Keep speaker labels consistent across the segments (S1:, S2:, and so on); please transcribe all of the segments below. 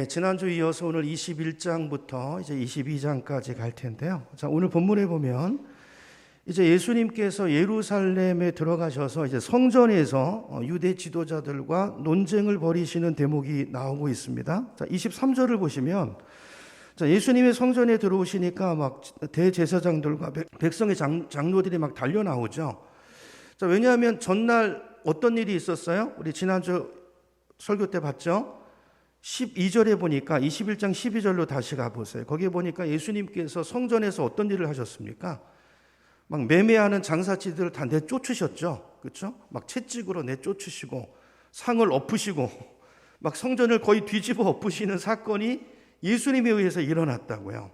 S1: 지난주 이어서 오늘 21장부터 이제 22장까지 갈 텐데요. 자, 오늘 본문에 보면 이제 예수님께서 예루살렘에 들어가셔서 이제 성전에서 유대 지도자들과 논쟁을 벌이시는 대목이 나오고 있습니다. 자, 23절을 보시면 자, 예수님이 성전에 들어오시니까 막 대제사장들과 백성의 장로들이 막 달려 나오죠. 자, 왜냐하면 전날 어떤 일이 있었어요? 우리 지난주 설교 때 봤죠? 12절에 보니까 21장 12절로 다시 가보세요. 거기에 보니까 예수님께서 성전에서 어떤 일을 하셨습니까? 막 매매하는 장사치들을 다 내쫓으셨죠. 그렇죠? 막 채찍으로 내쫓으시고 상을 엎으시고 막 성전을 거의 뒤집어 엎으시는 사건이 예수님에 의해서 일어났다고요.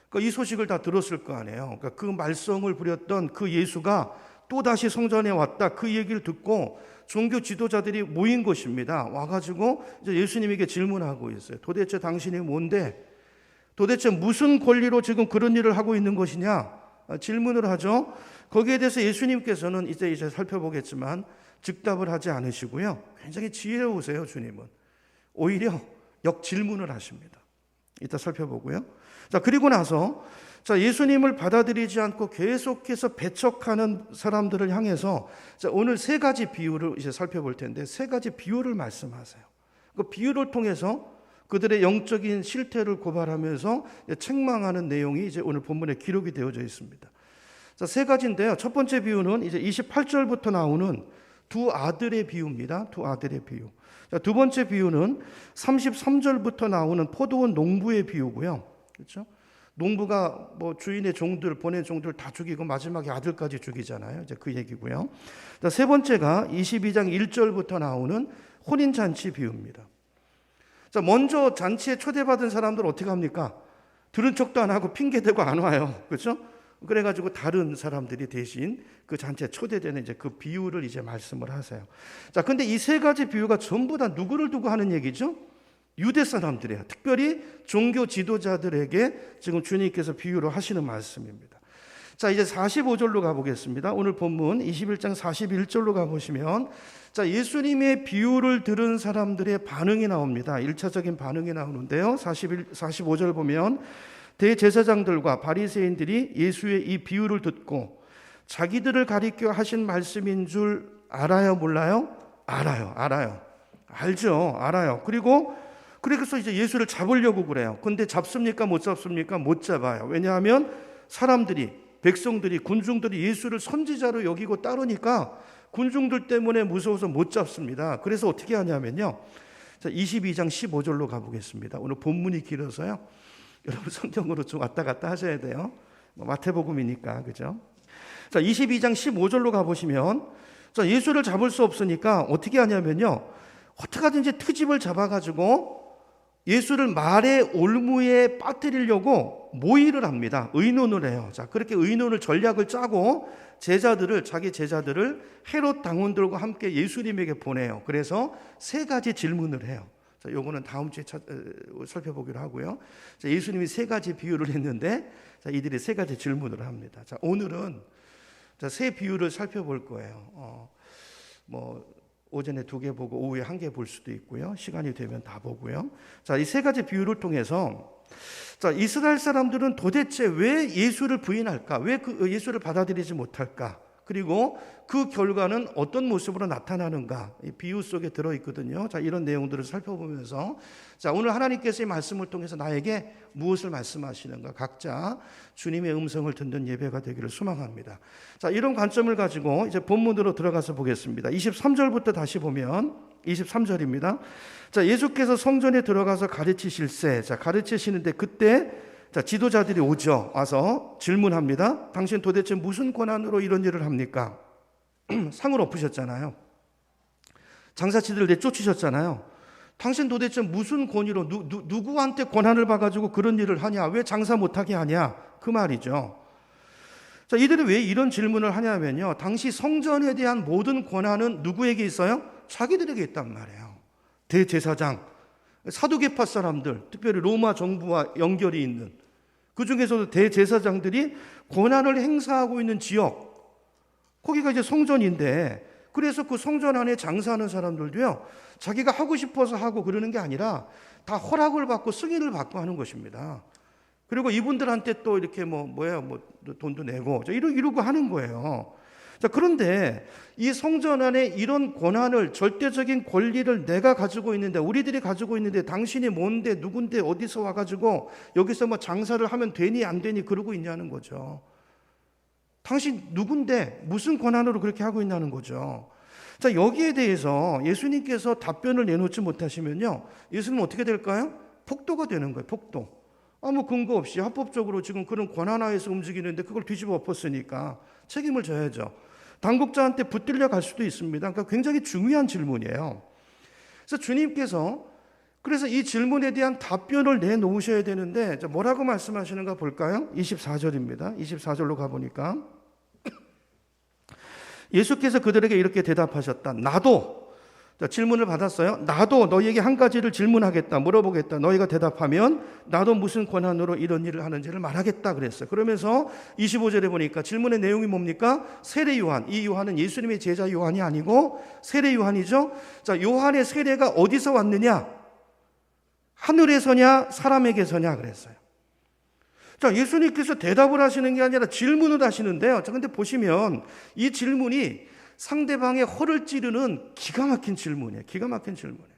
S1: 그러니까 이 소식을 다 들었을 거 아니에요. 그러니까 그 말썽을 부렸던 그 예수가 또다시 성전에 왔다. 그 얘기를 듣고 종교 지도자들이 모인 것입니다. 와가지고 이제 예수님에게 질문하고 있어요. 도대체 당신이 뭔데? 도대체 무슨 권리로 지금 그런 일을 하고 있는 것이냐? 질문을 하죠. 거기에 대해서 예수님께서는 이제 살펴보겠지만 즉답을 하지 않으시고요. 굉장히 지혜로우세요, 주님은. 오히려 역질문을 하십니다. 이따 살펴보고요. 자, 그리고 나서 자, 예수님을 받아들이지 않고 계속해서 배척하는 사람들을 향해서 자, 오늘 세 가지 비유를 이제 살펴볼 텐데 세 가지 비유를 말씀하세요. 그 비유를 통해서 그들의 영적인 실태를 고발하면서 책망하는 내용이 이제 오늘 본문에 기록이 되어져 있습니다. 자, 세 가지인데요. 첫 번째 비유는 이제 28절부터 나오는 두 아들의 비유입니다. 두 아들의 비유. 자, 두 번째 비유는 33절부터 나오는 포도원 농부의 비유고요. 그렇죠? 농부가 뭐 주인의 종들, 보낸 종들 다 죽이고 마지막에 아들까지 죽이잖아요. 이제 그 얘기고요. 자, 세 번째가 22장 1절부터 나오는 혼인잔치 비유입니다. 자, 먼저 잔치에 초대받은 사람들 어떻게 합니까? 들은 척도 안 하고 핑계대고 안 와요. 그렇죠? 그래가지고 다른 사람들이 대신 그 잔치에 초대되는 이제 그 비유를 이제 말씀을 하세요. 자, 근데 이 세 가지 비유가 전부 다 누구를 두고 하는 얘기죠? 유대 사람들이에요. 특별히 종교 지도자들에게 지금 주님께서 비유를 하시는 말씀입니다. 자, 이제 45절로 가보겠습니다. 오늘 본문 21장 41절로 가보시면 자, 예수님의 비유를 들은 사람들의 반응이 나옵니다. 1차적인 반응이 나오는데요. 45절 보면 대제사장들과 바리새인들이 예수의 이 비유를 듣고 자기들을 가리켜 하신 말씀인 줄 알아요, 몰라요? 알아요. 알죠, 알아요. 그래서 이제 예수를 잡으려고 그래요. 근데 잡습니까? 못 잡습니까? 못 잡아요. 왜냐하면 사람들이, 백성들이, 군중들이 예수를 선지자로 여기고 따르니까 군중들 때문에 무서워서 못 잡습니다. 그래서 어떻게 하냐면요. 자, 22장 15절로 가보겠습니다. 오늘 본문이 길어서요. 여러분 성경으로 좀 왔다 갔다 하셔야 돼요. 마태복음이니까, 그죠? 자, 22장 15절로 가보시면 자, 예수를 잡을 수 없으니까 어떻게 하냐면요. 어떻게 하든지 트집을 잡아가지고 예수를 말의 올무에 빠뜨리려고 모의를 합니다. 의논을 해요. 자, 그렇게 의논을 전략을 짜고 자기 제자들을 헤롯 당원들과 함께 예수님에게 보내요. 그래서 세 가지 질문을 해요. 자, 요거는 다음 주에 살펴보기로 하고요. 자, 예수님이 세 가지 비유를 했는데 자, 이들이 세 가지 질문을 합니다. 자, 오늘은 자, 세 비유를 살펴볼 거예요. 오전에 2개 보고 오후에 1개 볼 수도 있고요. 시간이 되면 다 보고요. 자, 이 세 가지 비유를 통해서 자, 이스라엘 사람들은 도대체 왜 예수를 부인할까? 왜 그 예수를 받아들이지 못할까? 그리고 그 결과는 어떤 모습으로 나타나는가? 이 비유 속에 들어있거든요. 자, 이런 내용들을 살펴보면서 자, 오늘 하나님께서 이 말씀을 통해서 나에게 무엇을 말씀하시는가? 각자 주님의 음성을 듣는 예배가 되기를 소망합니다. 자, 이런 관점을 가지고 이제 본문으로 들어가서 보겠습니다. 23절부터 다시 보면 23절입니다. 자, 예수께서 성전에 들어가서 가르치실세. 자, 가르치시는데 그때 자, 지도자들이 오죠. 와서 질문합니다. 당신 도대체 무슨 권한으로 이런 일을 합니까? 상을 엎으셨잖아요. 장사치들 내쫓으셨잖아요. 당신 도대체 무슨 권위로 누구한테 권한을 봐가지고 그런 일을 하냐? 왜 장사 못하게 하냐? 그 말이죠. 자, 이들이 왜 이런 질문을 하냐면요. 당시 성전에 대한 모든 권한은 누구에게 있어요? 자기들에게 있단 말이에요. 대제사장, 사두개파 사람들, 특별히 로마 정부와 연결이 있는 그 중에서도 대제사장들이 권한을 행사하고 있는 지역, 거기가 이제 성전인데 그래서 그 성전 안에 장사하는 사람들도요, 자기가 하고 싶어서 하고 그러는 게 아니라 다 허락을 받고 승인을 받고 하는 것입니다. 그리고 이분들한테 또 이렇게 돈도 내고 이러고 하는 거예요. 자, 그런데 이 성전 안에 이런 권한을, 절대적인 권리를 내가 가지고 있는데, 우리들이 가지고 있는데, 당신이 뭔데, 누군데, 어디서 와가지고 여기서 뭐 장사를 하면 되니 안 되니 그러고 있냐는 거죠. 당신 누군데 무슨 권한으로 그렇게 하고 있냐는 거죠. 자, 여기에 대해서 예수님께서 답변을 내놓지 못하시면요, 예수님은 어떻게 될까요? 폭도가 되는 거예요. 폭도. 아무 근거 없이 합법적으로 지금 그런 권한하에서 움직이는데 그걸 뒤집어 엎었으니까 책임을 져야죠. 당국자한테 붙들려 갈 수도 있습니다. 그러니까 굉장히 중요한 질문이에요. 그래서 주님께서 그래서 이 질문에 대한 답변을 내놓으셔야 되는데, 뭐라고 말씀하시는가 볼까요? 24절입니다. 24절로 가보니까 예수께서 그들에게 이렇게 대답하셨다. 나도, 질문을 받았어요. 나도 너희에게 한 가지를 질문하겠다, 물어보겠다. 너희가 대답하면 나도 무슨 권한으로 이런 일을 하는지를 말하겠다 그랬어요. 그러면서 25절에 보니까 질문의 내용이 뭡니까? 세례 요한. 이 요한은 예수님의 제자 요한이 아니고 세례 요한이죠. 자, 요한의 세례가 어디서 왔느냐? 하늘에서냐 사람에게서냐 그랬어요. 자, 예수님께서 대답을 하시는 게 아니라 질문을 하시는데요. 자, 근데 보시면 이 질문이 상대방의 허를 찌르는 기가 막힌 질문이에요. 기가 막힌 질문이에요.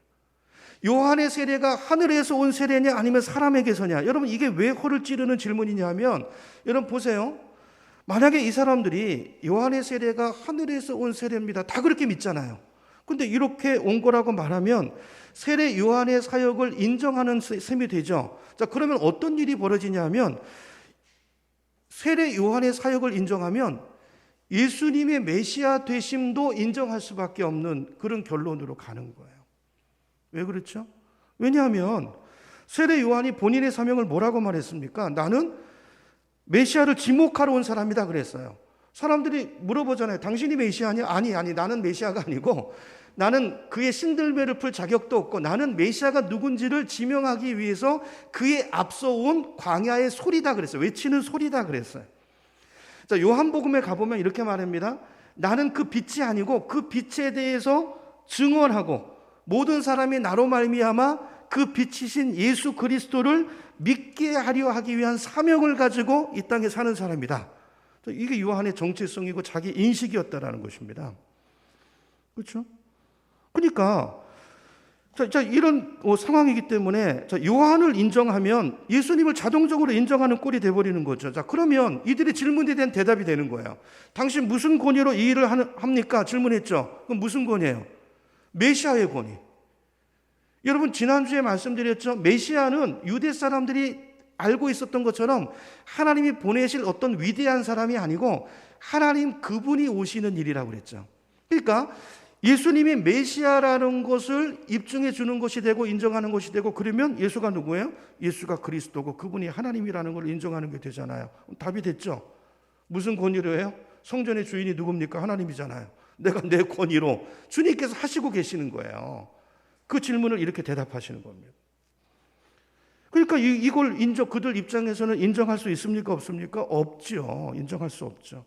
S1: 요한의 세례가 하늘에서 온 세례냐 아니면 사람에게서냐. 여러분, 이게 왜 허를 찌르는 질문이냐 하면, 여러분 보세요. 만약에 이 사람들이 요한의 세례가 하늘에서 온 세례입니다, 다 그렇게 믿잖아요. 근데 이렇게 온 거라고 말하면 세례 요한의 사역을 인정하는 셈이 되죠. 자, 그러면 어떤 일이 벌어지냐면, 세례 요한의 사역을 인정하면 예수님의 메시아 되심도 인정할 수밖에 없는 그런 결론으로 가는 거예요. 왜 그렇죠? 왜냐하면 세례 요한이 본인의 사명을 뭐라고 말했습니까? 나는 메시아를 지목하러 온 사람이다 그랬어요. 사람들이 물어보잖아요. 당신이 메시아냐? 아니, 나는 메시아가 아니고 나는 그의 신들매를 풀 자격도 없고 나는 메시아가 누군지를 지명하기 위해서 그의 앞서온 광야의 소리다 그랬어요. 외치는 소리다 그랬어요. 자, 요한복음에 가보면 이렇게 말합니다. 나는 그 빛이 아니고 그 빛에 대해서 증언하고 모든 사람이 나로 말미암아 그 빛이신 예수 그리스도를 믿게 하려 하기 위한 사명을 가지고 이 땅에 사는 사람이다. 이게 요한의 정체성이고 자기 인식이었다라는 것입니다. 그렇죠? 그러니까 이런 상황이기 때문에 요한을 인정하면 예수님을 자동적으로 인정하는 꼴이 돼버리는 거죠. 자, 그러면 이들의 질문에 대한 대답이 되는 거예요. 당신 무슨 권위로 이 일을 합니까? 질문했죠. 그럼 무슨 권위예요? 메시아의 권위. 여러분, 지난주에 말씀드렸죠. 메시아는 유대 사람들이 알고 있었던 것처럼 하나님이 보내실 어떤 위대한 사람이 아니고 하나님 그분이 오시는 일이라고 그랬죠. 그러니까 예수님이 메시아라는 것을 입증해 주는 것이 되고 인정하는 것이 되고, 그러면 예수가 누구예요? 예수가 그리스도고 그분이 하나님이라는 걸 인정하는 게 되잖아요. 답이 됐죠. 무슨 권위로 해요? 성전의 주인이 누굽니까? 하나님이잖아요. 내가 내 권위로, 주님께서 하시고 계시는 거예요. 그 질문을 이렇게 대답하시는 겁니다. 그러니까 이걸 그들 입장에서는 인정할 수 있습니까? 없습니까? 없죠. 인정할 수 없죠.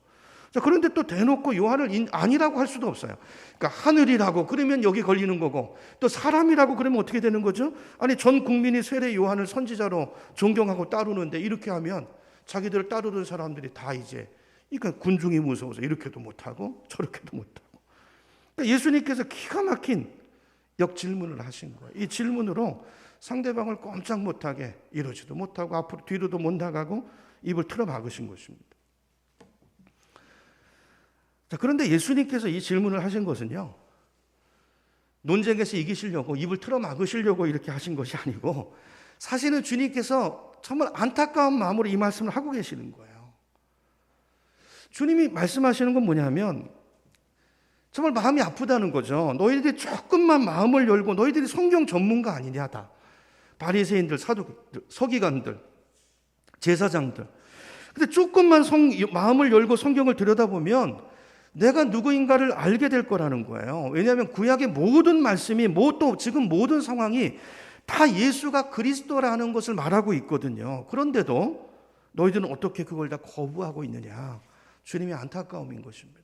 S1: 자, 그런데 또 대놓고 요한을 아니라고 할 수도 없어요. 그러니까 하늘이라고 그러면 여기 걸리는 거고, 또 사람이라고 그러면 어떻게 되는 거죠? 아니, 전 국민이 세례 요한을 선지자로 존경하고 따르는데 이렇게 하면 자기들을 따르던 사람들이 다 이제, 그러니까 군중이 무서워서 이렇게도 못하고 저렇게도 못하고. 그러니까 예수님께서 기가 막힌 역질문을 하신 거예요. 이 질문으로 상대방을 꼼짝 못하게, 이러지도 못하고 앞으로 뒤로도 못 나가고 입을 틀어 막으신 것입니다. 자, 그런데 예수님께서 이 질문을 하신 것은요, 논쟁에서 이기시려고, 입을 틀어 막으시려고 이렇게 하신 것이 아니고, 사실은 주님께서 정말 안타까운 마음으로 이 말씀을 하고 계시는 거예요. 주님이 말씀하시는 건 뭐냐면 정말 마음이 아프다는 거죠. 너희들이 조금만 마음을 열고, 너희들이 성경 전문가 아니냐, 다. 바리새인들, 사두개들, 서기관들, 제사장들. 근데 조금만 마음을 열고 성경을 들여다보면 내가 누구인가를 알게 될 거라는 거예요. 왜냐하면 구약의 모든 말씀이, 또 지금 모든 상황이 다 예수가 그리스도라는 것을 말하고 있거든요. 그런데도 너희들은 어떻게 그걸 다 거부하고 있느냐. 주님의 안타까움인 것입니다.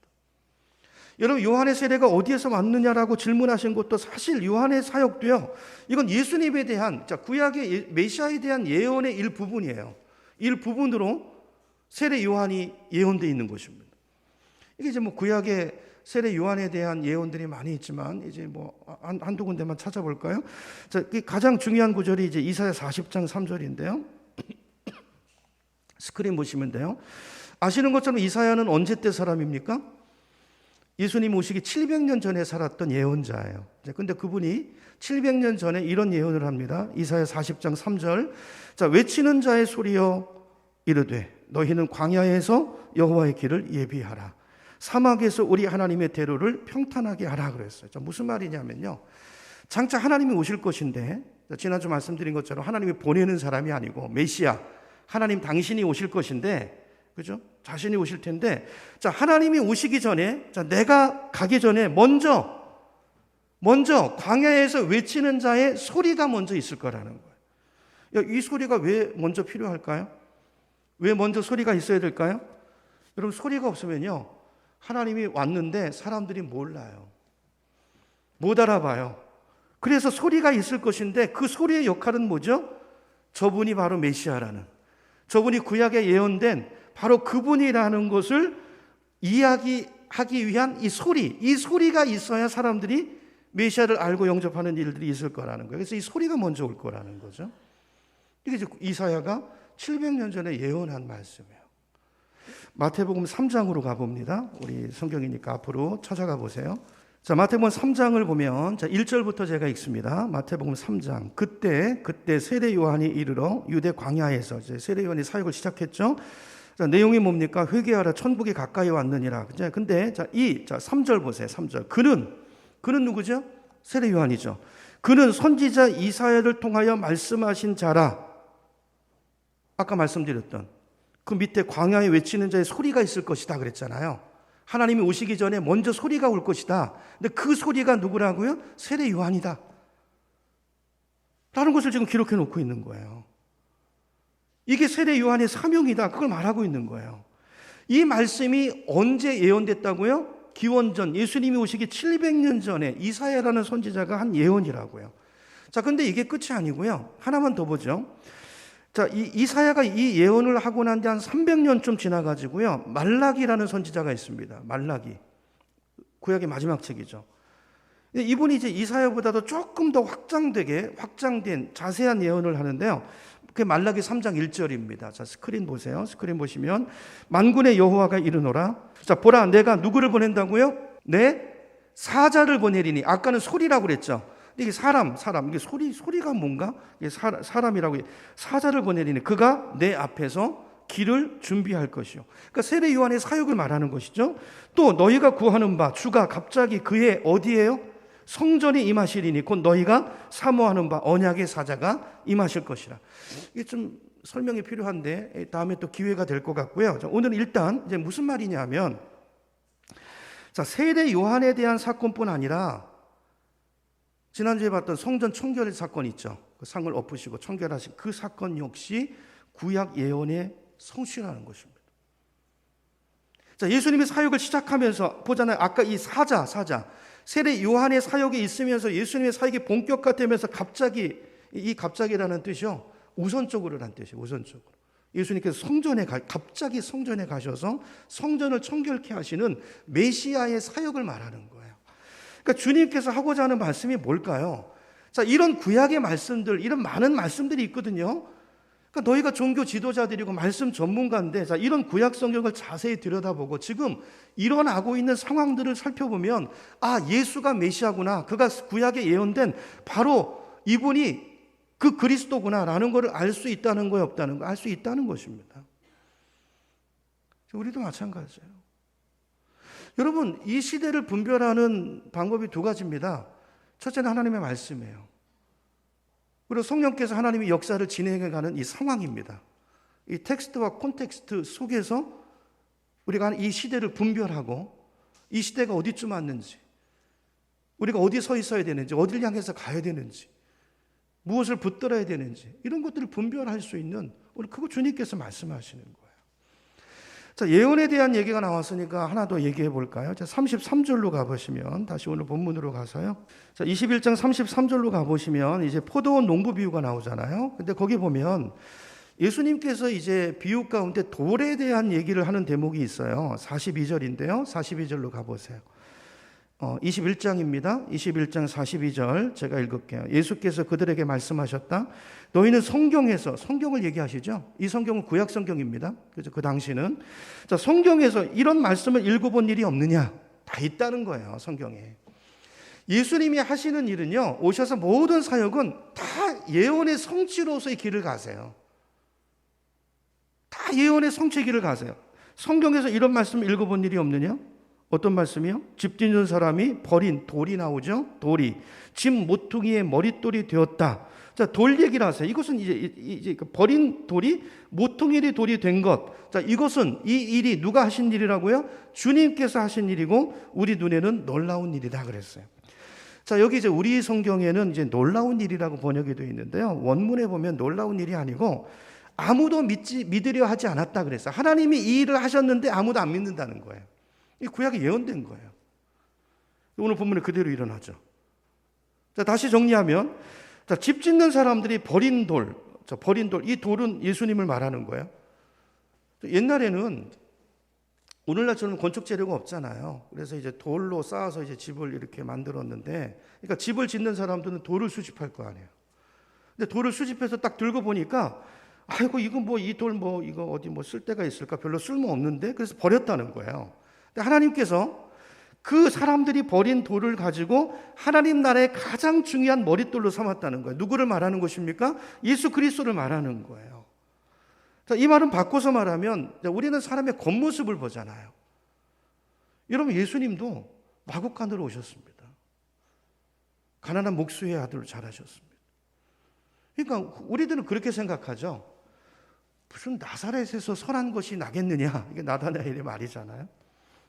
S1: 여러분 요한의 세례가 어디에서 왔느냐라고 질문하신 것도 사실 요한의 사역도요. 이건 예수님에 대한 구약의 메시아에 대한 예언의 일부분이에요. 일부분으로 세례 요한이 예언되어 있는 것입니다. 이게 이제 뭐 구약의 세례 요한에 대한 예언들이 많이 있지만 이제 뭐 한두 군데만 찾아볼까요? 자, 가장 중요한 구절이 이제 이사야 40장 3절인데요. 스크린 보시면 돼요. 아시는 것처럼 이사야는 언제 때 사람입니까? 예수님 오시기 700년 전에 살았던 예언자예요. 근데 그분이 700년 전에 이런 예언을 합니다. 이사야 40장 3절. 자, 외치는 자의 소리여 이르되 너희는 광야에서 여호와의 길을 예비하라. 사막에서 우리 하나님의 대로를 평탄하게 하라 그랬어요. 자, 무슨 말이냐면요. 장차 하나님이 오실 것인데 지난주 말씀드린 것처럼 하나님이 보내는 사람이 아니고 메시아 하나님 당신이 오실 것인데 그죠? 자신이 오실 텐데 자, 하나님이 오시기 전에 자, 내가 가기 전에 먼저 광야에서 외치는 자의 소리가 먼저 있을 거라는 거예요. 이 소리가 왜 먼저 필요할까요? 왜 먼저 소리가 있어야 될까요? 여러분 소리가 없으면요. 하나님이 왔는데 사람들이 몰라요. 못 알아봐요. 그래서 소리가 있을 것인데 그 소리의 역할은 뭐죠? 저분이 바로 메시아라는 저분이 구약에 예언된 바로 그분이라는 것을 이야기하기 위한 이 소리가 있어야 사람들이 메시아를 알고 영접하는 일들이 있을 거라는 거예요. 그래서 이 소리가 먼저 올 거라는 거죠. 이게 이제 이사야가 700년 전에 예언한 말씀이에요. 마태복음 3장으로 가봅니다. 우리 성경이니까 앞으로 찾아가 보세요. 자, 마태복음 3장을 보면 자, 1절부터 제가 읽습니다. 마태복음 3장. 그때 세례 요한이 이르러 유대 광야에서 이제 세례 요한이 사역을 시작했죠. 자, 내용이 뭡니까? 회개하라 천국이 가까이 왔느니라. 근데 자, 3절 보세요. 3절. 그는 누구죠? 세례 요한이죠. 그는 선지자 이사야를 통하여 말씀하신 자라. 아까 말씀드렸던 그 밑에 광야에 외치는 자의 소리가 있을 것이다 그랬잖아요. 하나님이 오시기 전에 먼저 소리가 올 것이다. 근데 그 소리가 누구라고요? 세례 요한이다. 라는 것을 지금 기록해 놓고 있는 거예요. 이게 세례 요한의 사명이다. 그걸 말하고 있는 거예요. 이 말씀이 언제 예언됐다고요? 기원전 예수님이 오시기 700년 전에 이사야라는 선지자가 한 예언이라고요. 자, 근데 이게 끝이 아니고요. 하나만 더 보죠. 자, 이사야가 이 예언을 하고 난 뒤 한 300년쯤 지나가지고요. 말라기라는 선지자가 있습니다. 말라기. 구약의 마지막 책이죠. 이분이 이제 이사야보다도 조금 더 확장된 자세한 예언을 하는데요. 그게 말라기 3장 1절입니다. 자, 스크린 보세요. 스크린 보시면 만군의 여호와가 이르노라. 자, 보라 내가 누구를 보낸다고요? 내 사자를 보내리니. 아까는 소리라고 그랬죠. 이게 사람 이게 소리가 뭔가? 이게 사람이라고 사자를 보내리니 그가 내 앞에서 길을 준비할 것이요. 그러니까 세례 요한의 사역을 말하는 것이죠. 또 너희가 구하는 바 주가 갑자기 그의 어디에요? 성전에 임하시리니 곧 너희가 사모하는 바 언약의 사자가 임하실 것이라. 이게 좀 설명이 필요한데 다음에 또 기회가 될 것 같고요. 자, 오늘은 일단 이제 무슨 말이냐면 자, 세례 요한에 대한 사건뿐 아니라 지난주에 봤던 성전 청결 사건 있죠. 그 상을 엎으시고 청결하신 그 사건 역시 구약 예언의 성취라는 것입니다. 자, 예수님의 사역을 시작하면서 보잖아요. 아까 이 사자 세례 요한의 사역에 있으면서 예수님의 사역이 본격화되면서 갑자기라는 뜻이요. 우선적으로라는 뜻이에요. 우선적으로. 예수님께서 갑자기 성전에 가셔서 성전을 청결케 하시는 메시아의 사역을 말하는 거예요. 그러니까 주님께서 하고자 하는 말씀이 뭘까요? 자, 이런 구약의 말씀들, 이런 많은 말씀들이 있거든요. 그러니까 너희가 종교 지도자들이고 말씀 전문가인데, 자, 이런 구약 성경을 자세히 들여다보고 지금 일어나고 있는 상황들을 살펴보면, 아, 예수가 메시아구나. 그가 구약에 예언된 바로 이분이 그 그리스도구나라는 것을 알 수 있다는 거예요, 없다는 거? 알 수 있다는 것입니다. 우리도 마찬가지예요. 여러분, 이 시대를 분별하는 방법이 두 가지입니다. 첫째는 하나님의 말씀이에요. 그리고 성령께서 하나님의 역사를 진행해가는 이 상황입니다. 이 텍스트와 콘텍스트 속에서 우리가 이 시대를 분별하고 이 시대가 어디쯤 왔는지, 우리가 어디 서 있어야 되는지, 어디를 향해서 가야 되는지, 무엇을 붙들어야 되는지 이런 것들을 분별할 수 있는 오늘 그거 주님께서 말씀하시는 거예요. 자, 예언에 대한 얘기가 나왔으니까 하나 더 얘기해 볼까요? 자, 33절로 가보시면, 다시 오늘 본문으로 가서요. 자, 21장 33절로 가보시면 이제 포도원 농부 비유가 나오잖아요. 근데 거기 보면 예수님께서 이제 비유 가운데 돌에 대한 얘기를 하는 대목이 있어요. 42절인데요. 42절로 가보세요. 21장입니다. 21장 42절 제가 읽을게요. 예수께서 그들에게 말씀하셨다. 너희는 성경에서, 성경을 얘기하시죠. 이 성경은 구약 성경입니다. 그래서 그 당시는, 자, 성경에서 이런 말씀을 읽어본 일이 없느냐? 다 있다는 거예요, 성경에. 예수님이 하시는 일은요, 오셔서 모든 사역은 다 예언의 성취로서의 길을 가세요. 다 예언의 성취의 길을 가세요. 성경에서 이런 말씀 읽어본 일이 없느냐? 어떤 말씀이요? 집 짓는 사람이 버린 돌이 나오죠. 돌이 집 모퉁이의 머릿돌이 되었다. 자, 돌 얘기를 하세요. 이것은 이제 버린 돌이 모퉁이 돌이 된 것. 자, 이것은 이 일이 누가 하신 일이라고요? 주님께서 하신 일이고 우리 눈에는 놀라운 일이다 그랬어요. 자, 여기 이제 우리 성경에는 이제 놀라운 일이라고 번역이 되어 있는데요. 원문에 보면 놀라운 일이 아니고 아무도 믿으려 하지 않았다 그랬어요. 하나님이 이 일을 하셨는데 아무도 안 믿는다는 거예요. 이 구약에 예언된 거예요. 오늘 본문에 그대로 일어나죠. 자, 다시 정리하면, 자, 집 짓는 사람들이 버린 돌, 이 돌은 예수님을 말하는 거예요. 옛날에는 오늘날처럼 건축 재료가 없잖아요. 그래서 이제 돌로 쌓아서 이제 집을 이렇게 만들었는데, 그러니까 집을 짓는 사람들은 돌을 수집할 거 아니에요. 근데 돌을 수집해서 딱 들고 보니까, 아이고, 이거 뭐, 이 돌 뭐, 이거 어디 뭐 쓸 데가 있을까? 별로 쓸모 없는데? 그래서 버렸다는 거예요. 하나님께서 그 사람들이 버린 돌을 가지고 하나님 나라의 가장 중요한 머릿돌로 삼았다는 거예요. 누구를 말하는 것입니까? 예수 그리스도를 말하는 거예요. 자, 이 말은 바꿔서 말하면 우리는 사람의 겉모습을 보잖아요. 여러분, 예수님도 마구간으로 오셨습니다. 가난한 목수의 아들로 자라셨습니다. 그러니까 우리들은 그렇게 생각하죠. 무슨 나사렛에서 선한 것이 나겠느냐, 이게 나다나엘의 말이잖아요.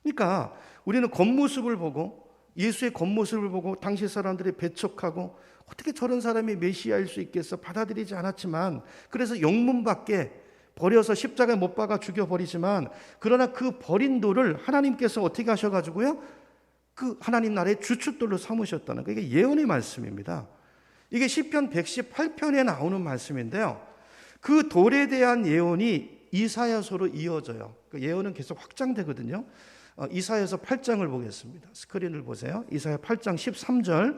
S1: 그러니까 우리는 겉모습을 보고, 예수의 겉모습을 보고 당시 사람들이 배척하고 어떻게 저런 사람이 메시아일 수 있겠어 받아들이지 않았지만, 그래서 영문밖에 버려서 십자가에 못 박아 죽여버리지만, 그러나 그 버린 돌을 하나님께서 어떻게 하셔가지고요, 그 하나님 나라의 주춧돌로 삼으셨다는 거, 이게 예언의 말씀입니다. 이게 시편 118편에 나오는 말씀인데요, 그 돌에 대한 예언이 이사야서로 이어져요. 그 예언은 계속 확장되거든요. 이사야서 8장을 보겠습니다. 스크린을 보세요. 이사야 8장 13절,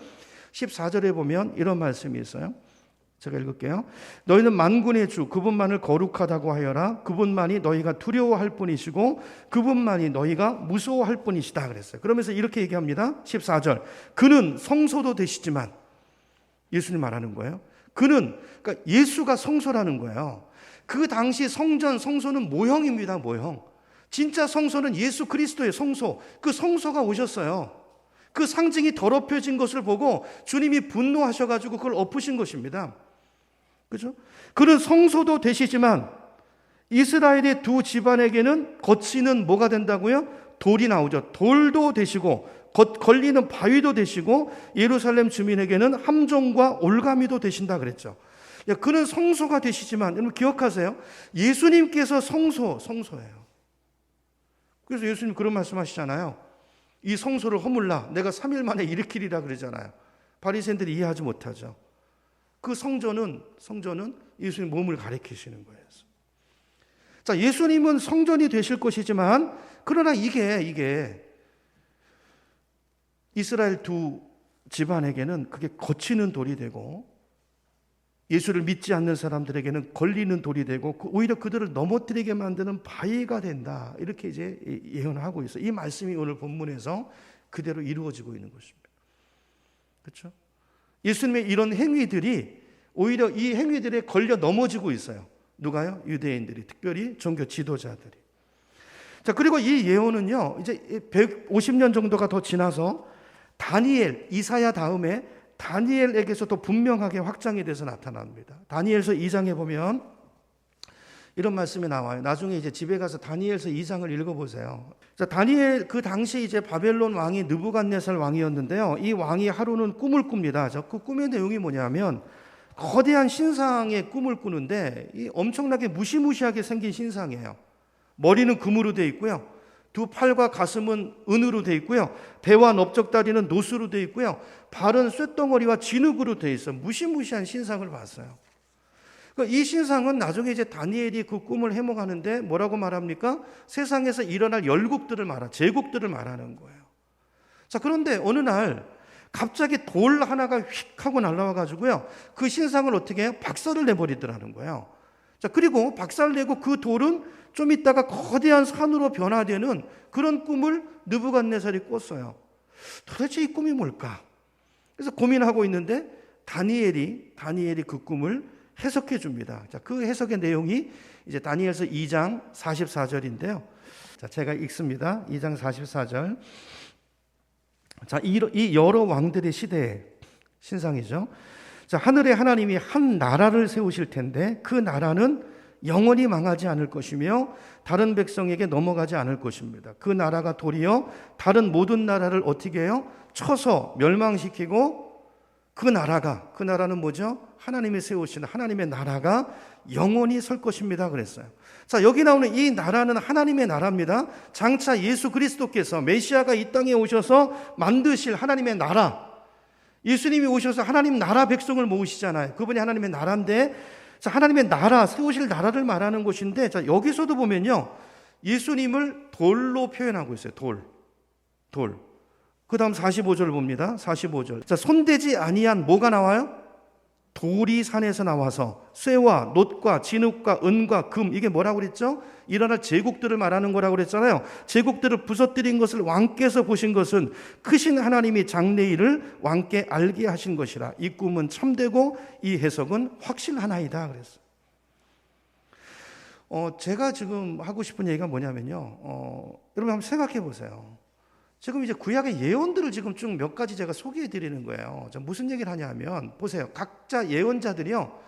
S1: 14절에 보면 이런 말씀이 있어요. 제가 읽을게요. 너희는 만군의 주 그분만을 거룩하다고 하여라. 그분만이 너희가 두려워할 뿐이시고 그분만이 너희가 무서워할 뿐이시다 그랬어요. 그러면서 이렇게 얘기합니다. 14절. 그는 성소도 되시지만, 예수님 말하는 거예요. 그는, 그러니까 예수가 성소라는 거예요. 그 당시 성전, 성소는 모형입니다. 모형. 진짜 성소는 예수 그리스도의 성소. 그 성소가 오셨어요. 그 상징이 더럽혀진 것을 보고 주님이 분노하셔가지고 그걸 엎으신 것입니다. 그죠? 그는 성소도 되시지만 이스라엘의 두 집안에게는 거치는 뭐가 된다고요? 돌이 나오죠. 돌도 되시고 걸리는 바위도 되시고 예루살렘 주민에게는 함정과 올가미도 되신다 그랬죠. 그는 성소가 되시지만, 여러분 기억하세요. 예수님께서 성소예요. 그래서 예수님 그런 말씀하시잖아요. 이 성소를 허물라 내가 3일 만에 일으키리라 그러잖아요. 바리새인들이 이해하지 못하죠. 그 성전은 예수님 몸을 가리키시는 거예요. 자, 예수님은 성전이 되실 것이지만, 그러나 이게 이스라엘 두 집안에게는 그게 거치는 돌이 되고, 예수를 믿지 않는 사람들에게는 걸리는 돌이 되고, 오히려 그들을 넘어뜨리게 만드는 바위가 된다. 이렇게 이제 예언하고 있어요. 이 말씀이 오늘 본문에서 그대로 이루어지고 있는 것입니다. 그렇죠? 예수님의 이런 행위들이 오히려 이 행위들에 걸려 넘어지고 있어요. 누가요? 유대인들이, 특별히 종교 지도자들이. 자, 그리고 이 예언은요, 이제 150년 정도가 더 지나서 다니엘, 이사야 다음에 다니엘에게서 더 분명하게 확장이 돼서 나타납니다. 다니엘서 2장에 보면 이런 말씀이 나와요. 나중에 이제 집에 가서 다니엘서 2장을 읽어보세요. 자, 다니엘, 그 당시 이제 바벨론 왕이 느부갓네살 왕이었는데요. 이 왕이 하루는 꿈을 꿉니다. 그 꿈의 내용이 뭐냐면 거대한 신상의 꿈을 꾸는데 이 엄청나게 무시무시하게 생긴 신상이에요. 머리는 금으로 되어 있고요. 두 팔과 가슴은 은으로 되어 있고요. 배와 넓적다리는 노수로 되어 있고요. 발은 쇳덩어리와 진흙으로 되어 있어. 무시무시한 신상을 봤어요. 이 신상은 나중에 이제 다니엘이 그 꿈을 해몽하는데 뭐라고 말합니까? 세상에서 일어날 열국들을 제국들을 말하는 거예요. 자, 그런데 어느 날 갑자기 돌 하나가 휙 하고 날라와 가지고요. 그 신상을 어떻게 해요? 박살을 내버리더라는 거예요. 자, 그리고 박살을 내고 그 돌은 좀 있다가 거대한 산으로 변화되는 그런 꿈을 느부갓네살이 꿨어요. 도대체 이 꿈이 뭘까? 그래서 고민하고 있는데 다니엘이 그 꿈을 해석해 줍니다. 자, 그 해석의 내용이 이제 다니엘서 2장 44절인데요. 자, 제가 읽습니다. 2장 44절. 자, 이 여러 왕들의 시대의 신상이죠. 자, 하늘의 하나님이 한 나라를 세우실 텐데 그 나라는 영원히 망하지 않을 것이며 다른 백성에게 넘어가지 않을 것입니다. 그 나라가 도리어 다른 모든 나라를 어떻게 해요? 쳐서 멸망시키고 그 나라는 뭐죠? 하나님이 세우신 하나님의 나라가 영원히 설 것입니다. 그랬어요. 자, 여기 나오는 이 나라는 하나님의 나라입니다. 장차 예수 그리스도께서 메시아가 이 땅에 오셔서 만드실 하나님의 나라. 예수님이 오셔서 하나님 나라 백성을 모으시잖아요. 그분이 하나님의 나라인데, 자, 하나님의 나라, 세우실 나라를 말하는 것인데, 자, 여기서도 보면요, 예수님을 돌로 표현하고 있어요. 돌. 그 다음 45절 봅니다. 45절. 자, 손대지 아니한 뭐가 나와요? 돌이 산에서 나와서 쇠와 놋과 진흙과 은과 금, 이게 뭐라고 그랬죠? 일어날 제국들을 말하는 거라고 그랬잖아요. 제국들을 부서뜨린 것을 왕께서 보신 것은 크신 하나님이 장래일을 왕께 알게 하신 것이라. 이 꿈은 참되고 이 해석은 확실하나이다 그랬어요. 제가 지금 하고 싶은 얘기가 뭐냐면요, 여러분 한번 생각해 보세요. 지금 이제 구약의 예언들을 지금 쭉 몇 가지 제가 소개해 드리는 거예요. 무슨 얘기를 하냐면, 보세요. 각자 예언자들이요,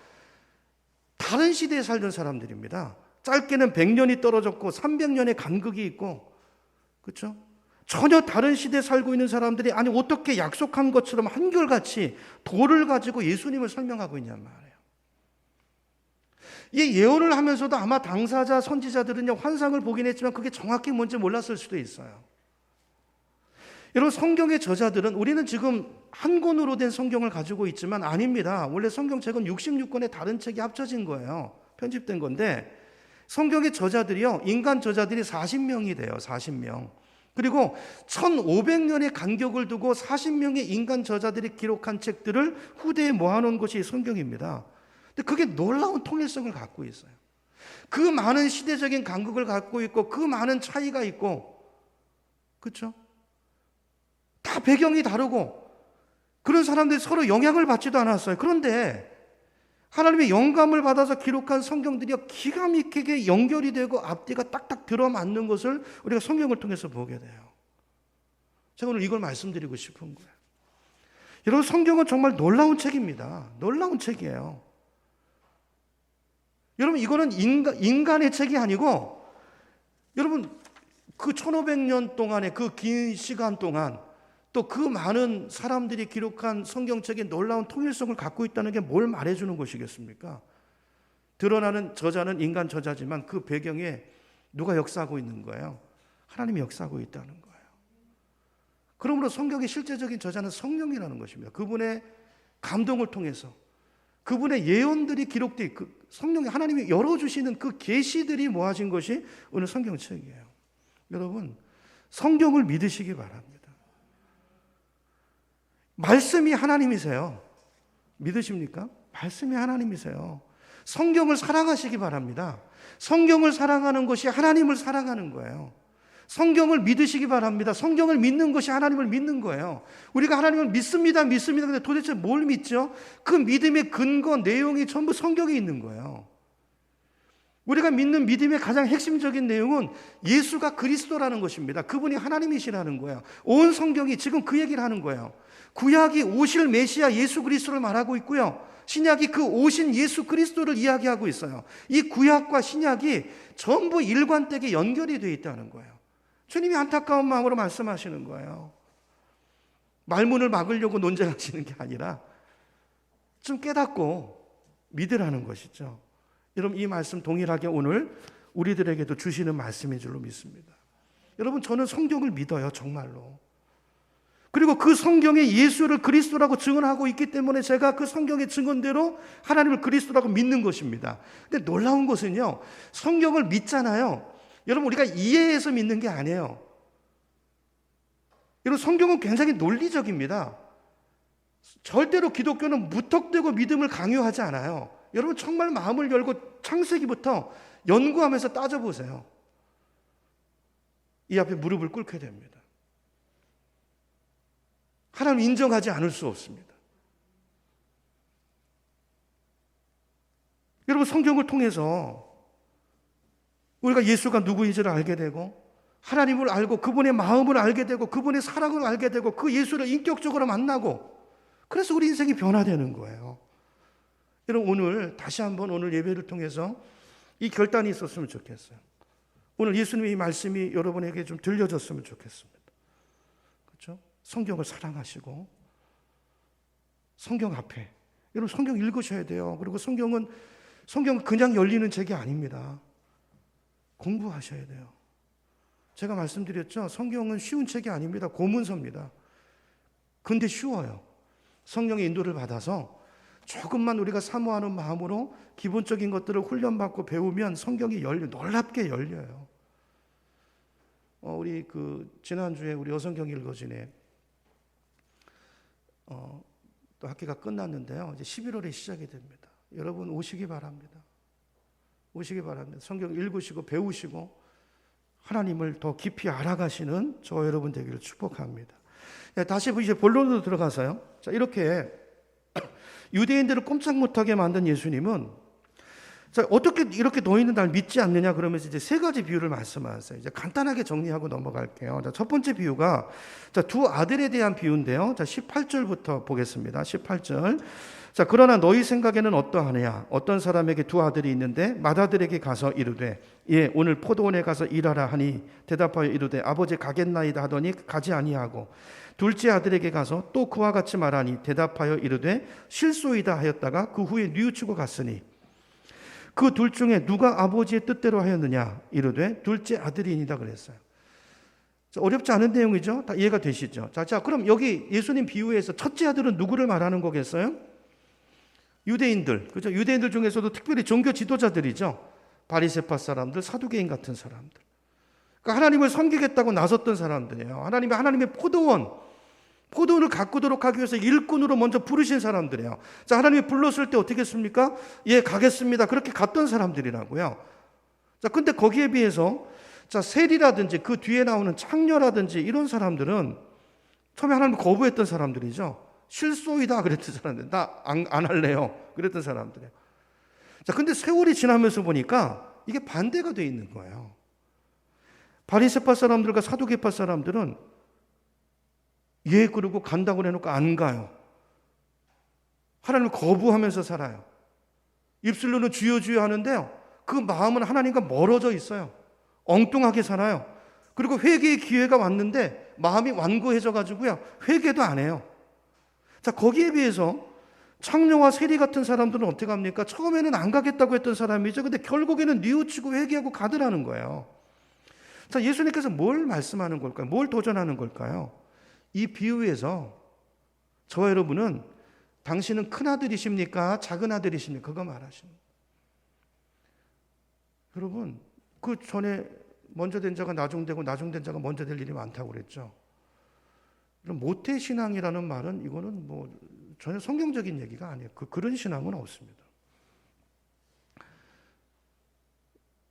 S1: 다른 시대에 살던 사람들입니다. 짧게는 100년이 떨어졌고 300년의 간극이 있고, 그렇죠? 전혀 다른 시대에 살고 있는 사람들이 아니 어떻게 약속한 것처럼 한결같이 돌을 가지고 예수님을 설명하고 있냔 말이에요. 이 예언을 하면서도 아마 당사자 선지자들은 환상을 보긴 했지만 그게 정확히 뭔지 몰랐을 수도 있어요. 여러분, 성경의 저자들은, 우리는 지금 한 권으로 된 성경을 가지고 있지만 아닙니다. 원래 성경책은 66권의 다른 책이 합쳐진 거예요. 편집된 건데, 성경의 저자들이요, 인간 저자들이 40명이 돼요. 40명. 그리고 1500년의 간격을 두고 40명의 인간 저자들이 기록한 책들을 후대에 모아놓은 것이 성경입니다. 근데 그게 놀라운 통일성을 갖고 있어요. 그 많은 시대적인 간극을 갖고 있고 그 많은 차이가 있고, 그렇죠? 다 배경이 다르고 그런 사람들이 서로 영향을 받지도 않았어요. 그런데 하나님의 영감을 받아서 기록한 성경들이 기가 막히게 연결이 되고 앞뒤가 딱딱 들어맞는 것을 우리가 성경을 통해서 보게 돼요. 제가 오늘 이걸 말씀드리고 싶은 거예요. 여러분, 성경은 정말 놀라운 책입니다. 놀라운 책이에요. 여러분, 이거는 인간의 책이 아니고, 여러분, 그 1500년 동안의 그 긴 시간 동안 또 그 많은 사람들이 기록한 성경책의 놀라운 통일성을 갖고 있다는 게 뭘 말해주는 것이겠습니까? 드러나는 저자는 인간 저자지만 그 배경에 누가 역사하고 있는 거예요? 하나님이 역사하고 있다는 거예요. 그러므로 성경의 실제적인 저자는 성령이라는 것입니다. 그분의 감동을 통해서 그분의 예언들이 기록되어 그 성령이 하나님이 열어주시는 그 계시들이 모아진 것이 오늘 성경책이에요. 여러분, 성경을 믿으시기 바랍니다. 말씀이 하나님이세요. 믿으십니까? 말씀이 하나님이세요. 성경을 사랑하시기 바랍니다. 성경을 사랑하는 것이 하나님을 사랑하는 거예요. 성경을 믿으시기 바랍니다. 성경을 믿는 것이 하나님을 믿는 거예요. 우리가 하나님을 믿습니다. 근데 도대체 뭘 믿죠? 그 믿음의 근거, 내용이 전부 성경에 있는 거예요. 우리가 믿는 믿음의 가장 핵심적인 내용은 예수가 그리스도라는 것입니다. 그분이 하나님이시라는 거예요. 온 성경이 지금 그 얘기를 하는 거예요. 구약이 오실 메시아 예수 그리스도를 말하고 있고요. 신약이 그 오신 예수 그리스도를 이야기하고 있어요. 이 구약과 신약이 전부 일관되게 연결이 되어 있다는 거예요. 주님이 안타까운 마음으로 말씀하시는 거예요. 말문을 막으려고 논쟁하시는 게 아니라 좀 깨닫고 믿으라는 것이죠. 여러분, 이 말씀 동일하게 오늘 우리들에게도 주시는 말씀인 줄로 믿습니다. 여러분, 저는 성경을 믿어요, 정말로. 그리고 그 성경에 예수를 그리스도라고 증언하고 있기 때문에 제가 그 성경의 증언대로 하나님을 그리스도라고 믿는 것입니다. 근데 놀라운 것은요, 성경을 믿잖아요. 여러분, 우리가 이해해서 믿는 게 아니에요. 여러분, 성경은 굉장히 논리적입니다. 절대로 기독교는 무턱대고 믿음을 강요하지 않아요. 여러분, 정말 마음을 열고 창세기부터 연구하면서 따져보세요. 이 앞에 무릎을 꿇게 됩니다. 하나님 인정하지 않을 수 없습니다. 여러분, 성경을 통해서 우리가 예수가 누구인지를 알게 되고 하나님을 알고 그분의 마음을 알게 되고 그분의 사랑을 알게 되고 그 예수를 인격적으로 만나고, 그래서 우리 인생이 변화되는 거예요. 여러분, 오늘 다시 한번 오늘 예배를 통해서 이 결단이 있었으면 좋겠어요. 오늘 예수님의 이 말씀이 여러분에게 좀 들려졌으면 좋겠습니다. 그렇죠? 성경을 사랑하시고 성경 앞에, 여러분, 성경 읽으셔야 돼요. 그리고 성경은 그냥 열리는 책이 아닙니다. 공부하셔야 돼요. 제가 말씀드렸죠. 성경은 쉬운 책이 아닙니다. 고문서입니다. 근데 쉬워요. 성령의 인도를 받아서 조금만 우리가 사모하는 마음으로 기본적인 것들을 훈련받고 배우면 성경이 놀랍게 열려요. 우리 지난주에 우리 여성경 읽어진에 또 학기가 끝났는데요. 이제 11월에 시작이 됩니다. 여러분, 오시기 바랍니다. 오시기 바랍니다. 성경 읽으시고 배우시고 하나님을 더 깊이 알아가시는 저 여러분 되기를 축복합니다. 다시 이제 본론으로 들어가서요. 자, 이렇게 유대인들을 꼼짝 못하게 만든 예수님은, 자, 어떻게 이렇게 너희는 날 믿지 않느냐 그러면서 이제 세 가지 비유를 말씀하세요. 이제 간단하게 정리하고 넘어갈게요. 자, 첫 번째 비유가 두 아들에 대한 비유인데요. 자, 18절부터 보겠습니다. 18절. 자, 그러나 너희 생각에는 어떠하느냐? 어떤 사람에게 두 아들이 있는데 맏아들에게 가서 이르되, 예, 오늘 포도원에 가서 일하라 하니 대답하여 이르되, 아버지 가겠나이다 하더니 가지 아니하고, 둘째 아들에게 가서 또 그와 같이 말하니 대답하여 이르되 실소이다 하였다가 그 후에 뉘우치고 갔으니 그 둘 중에 누가 아버지의 뜻대로 하였느냐? 이르되 둘째 아들이니라 그랬어요. 자, 어렵지 않은 내용이죠? 다 이해가 되시죠? 자, 그럼 여기 예수님 비유에서 첫째 아들은 누구를 말하는 거겠어요? 유대인들, 그죠? 유대인들 중에서도 특별히 종교 지도자들이죠. 바리새파 사람들, 사두개인 같은 사람들. 그러니까 하나님을 섬기겠다고 나섰던 사람들이에요. 하나님의 포도원을 가꾸도록 하기 위해서 일꾼으로 먼저 부르신 사람들이에요. 자, 하나님이 불렀을 때 어떻게 했습니까? 예, 가겠습니다. 그렇게 갔던 사람들이라고요. 자, 근데 거기에 비해서 자, 세리라든지 그 뒤에 나오는 창녀라든지 이런 사람들은 처음에 하나님을 거부했던 사람들이죠. 실소이다 그랬던 사람들, 나 안 할래요 그랬던 사람들이에요. 자, 근데 세월이 지나면서 보니까 이게 반대가 돼 있는 거예요. 바리새파 사람들과 사두개파 사람들은 예, 그러고 간다고 해놓고 안 가요. 하나님을 거부하면서 살아요. 입술로는 주여 주여 하는데요, 그 마음은 하나님과 멀어져 있어요. 엉뚱하게 살아요. 그리고 회개의 기회가 왔는데 마음이 완고해져 가지고요, 회개도 안 해요. 자, 거기에 비해서 창녀와 세리 같은 사람들은 어떻게 합니까? 처음에는 안 가겠다고 했던 사람이죠. 근데 결국에는 뉘우치고 회개하고 가더라는 거예요. 자, 예수님께서 뭘 말씀하는 걸까요? 뭘 도전하는 걸까요? 이 비유에서 저와 여러분은 당신은 큰 아들이십니까? 작은 아들이십니까? 그거 말하시는 거예요. 여러분, 그 전에 먼저 된 자가 나중되고 나중된 자가 먼저 될 일이 많다고 그랬죠. 모태신앙이라는 말은 이거는 뭐 전혀 성경적인 얘기가 아니에요. 그런 신앙은 없습니다.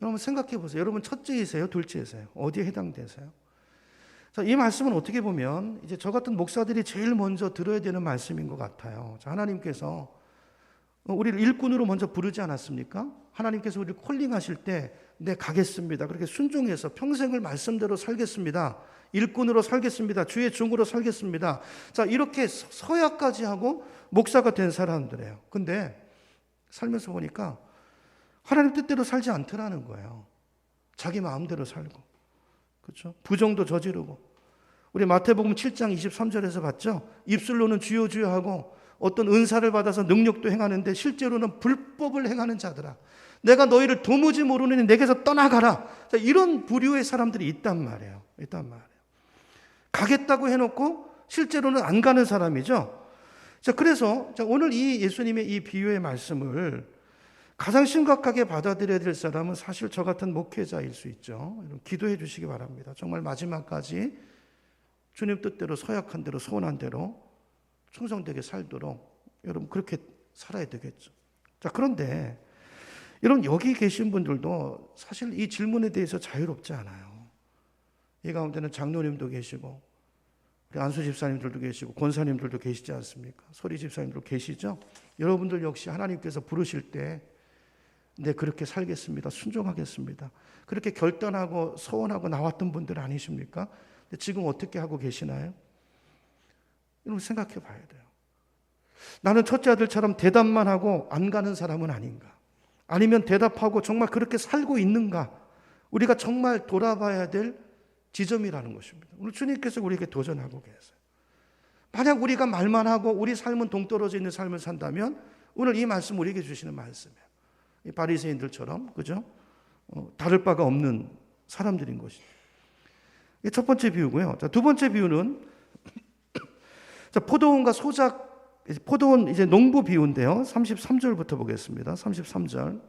S1: 여러분 생각해 보세요. 여러분 첫째이세요? 둘째이세요? 어디에 해당되세요? 자, 이 말씀은 어떻게 보면 이제 저 같은 목사들이 제일 먼저 들어야 되는 말씀인 것 같아요. 자, 하나님께서 우리를 일꾼으로 먼저 부르지 않았습니까? 하나님께서 우리를 콜링하실 때 네, 가겠습니다. 그렇게 순종해서 평생을 말씀대로 살겠습니다. 일꾼으로 살겠습니다. 주의 종으로 살겠습니다. 자, 이렇게 서약까지 하고 목사가 된 사람들이에요. 근데 살면서 보니까 하나님 뜻대로 살지 않더라는 거예요. 자기 마음대로 살고, 그렇죠? 부정도 저지르고. 우리 마태복음 7장 23절에서 봤죠? 입술로는 주여 주여 하고 어떤 은사를 받아서 능력도 행하는데 실제로는 불법을 행하는 자들아. 내가 너희를 도무지 모르느니 내게서 떠나가라. 자, 이런 부류의 사람들이 있단 말이에요. 가겠다고 해놓고 실제로는 안 가는 사람이죠. 자, 그래서 오늘 이 예수님의 이 비유의 말씀을 가장 심각하게 받아들여야 될 사람은 사실 저 같은 목회자일 수 있죠. 기도해 주시기 바랍니다. 정말 마지막까지 주님 뜻대로 서약한 대로 소원한 대로 충성되게 살도록 여러분 그렇게 살아야 되겠죠. 자, 그런데 여러분 여기 계신 분들도 사실 이 질문에 대해서 자유롭지 않아요. 이 가운데는 장로님도 계시고 우리 안수 집사님들도 계시고 권사님들도 계시지 않습니까? 소리 집사님도 계시죠? 여러분들 역시 하나님께서 부르실 때 네, 그렇게 살겠습니다. 순종하겠습니다. 그렇게 결단하고 소원하고 나왔던 분들 아니십니까? 근데 지금 어떻게 하고 계시나요? 여러분 생각해 봐야 돼요. 나는 첫째 아들처럼 대답만 하고 안 가는 사람은 아닌가? 아니면 대답하고 정말 그렇게 살고 있는가? 우리가 정말 돌아봐야 될 지점이라는 것입니다. 오늘 주님께서 우리에게 도전하고 계세요. 만약 우리가 말만 하고 우리 삶은 동떨어져 있는 삶을 산다면 오늘 이 말씀 우리에게 주시는 말씀이에요. 이 바리새인들처럼 그죠? 다를 바가 없는 사람들인 것이죠. 첫 번째 비유고요. 자, 두 번째 비유는 자, 포도원과 소작, 포도원 이제 농부 비유인데요. 33절부터 보겠습니다. 33절.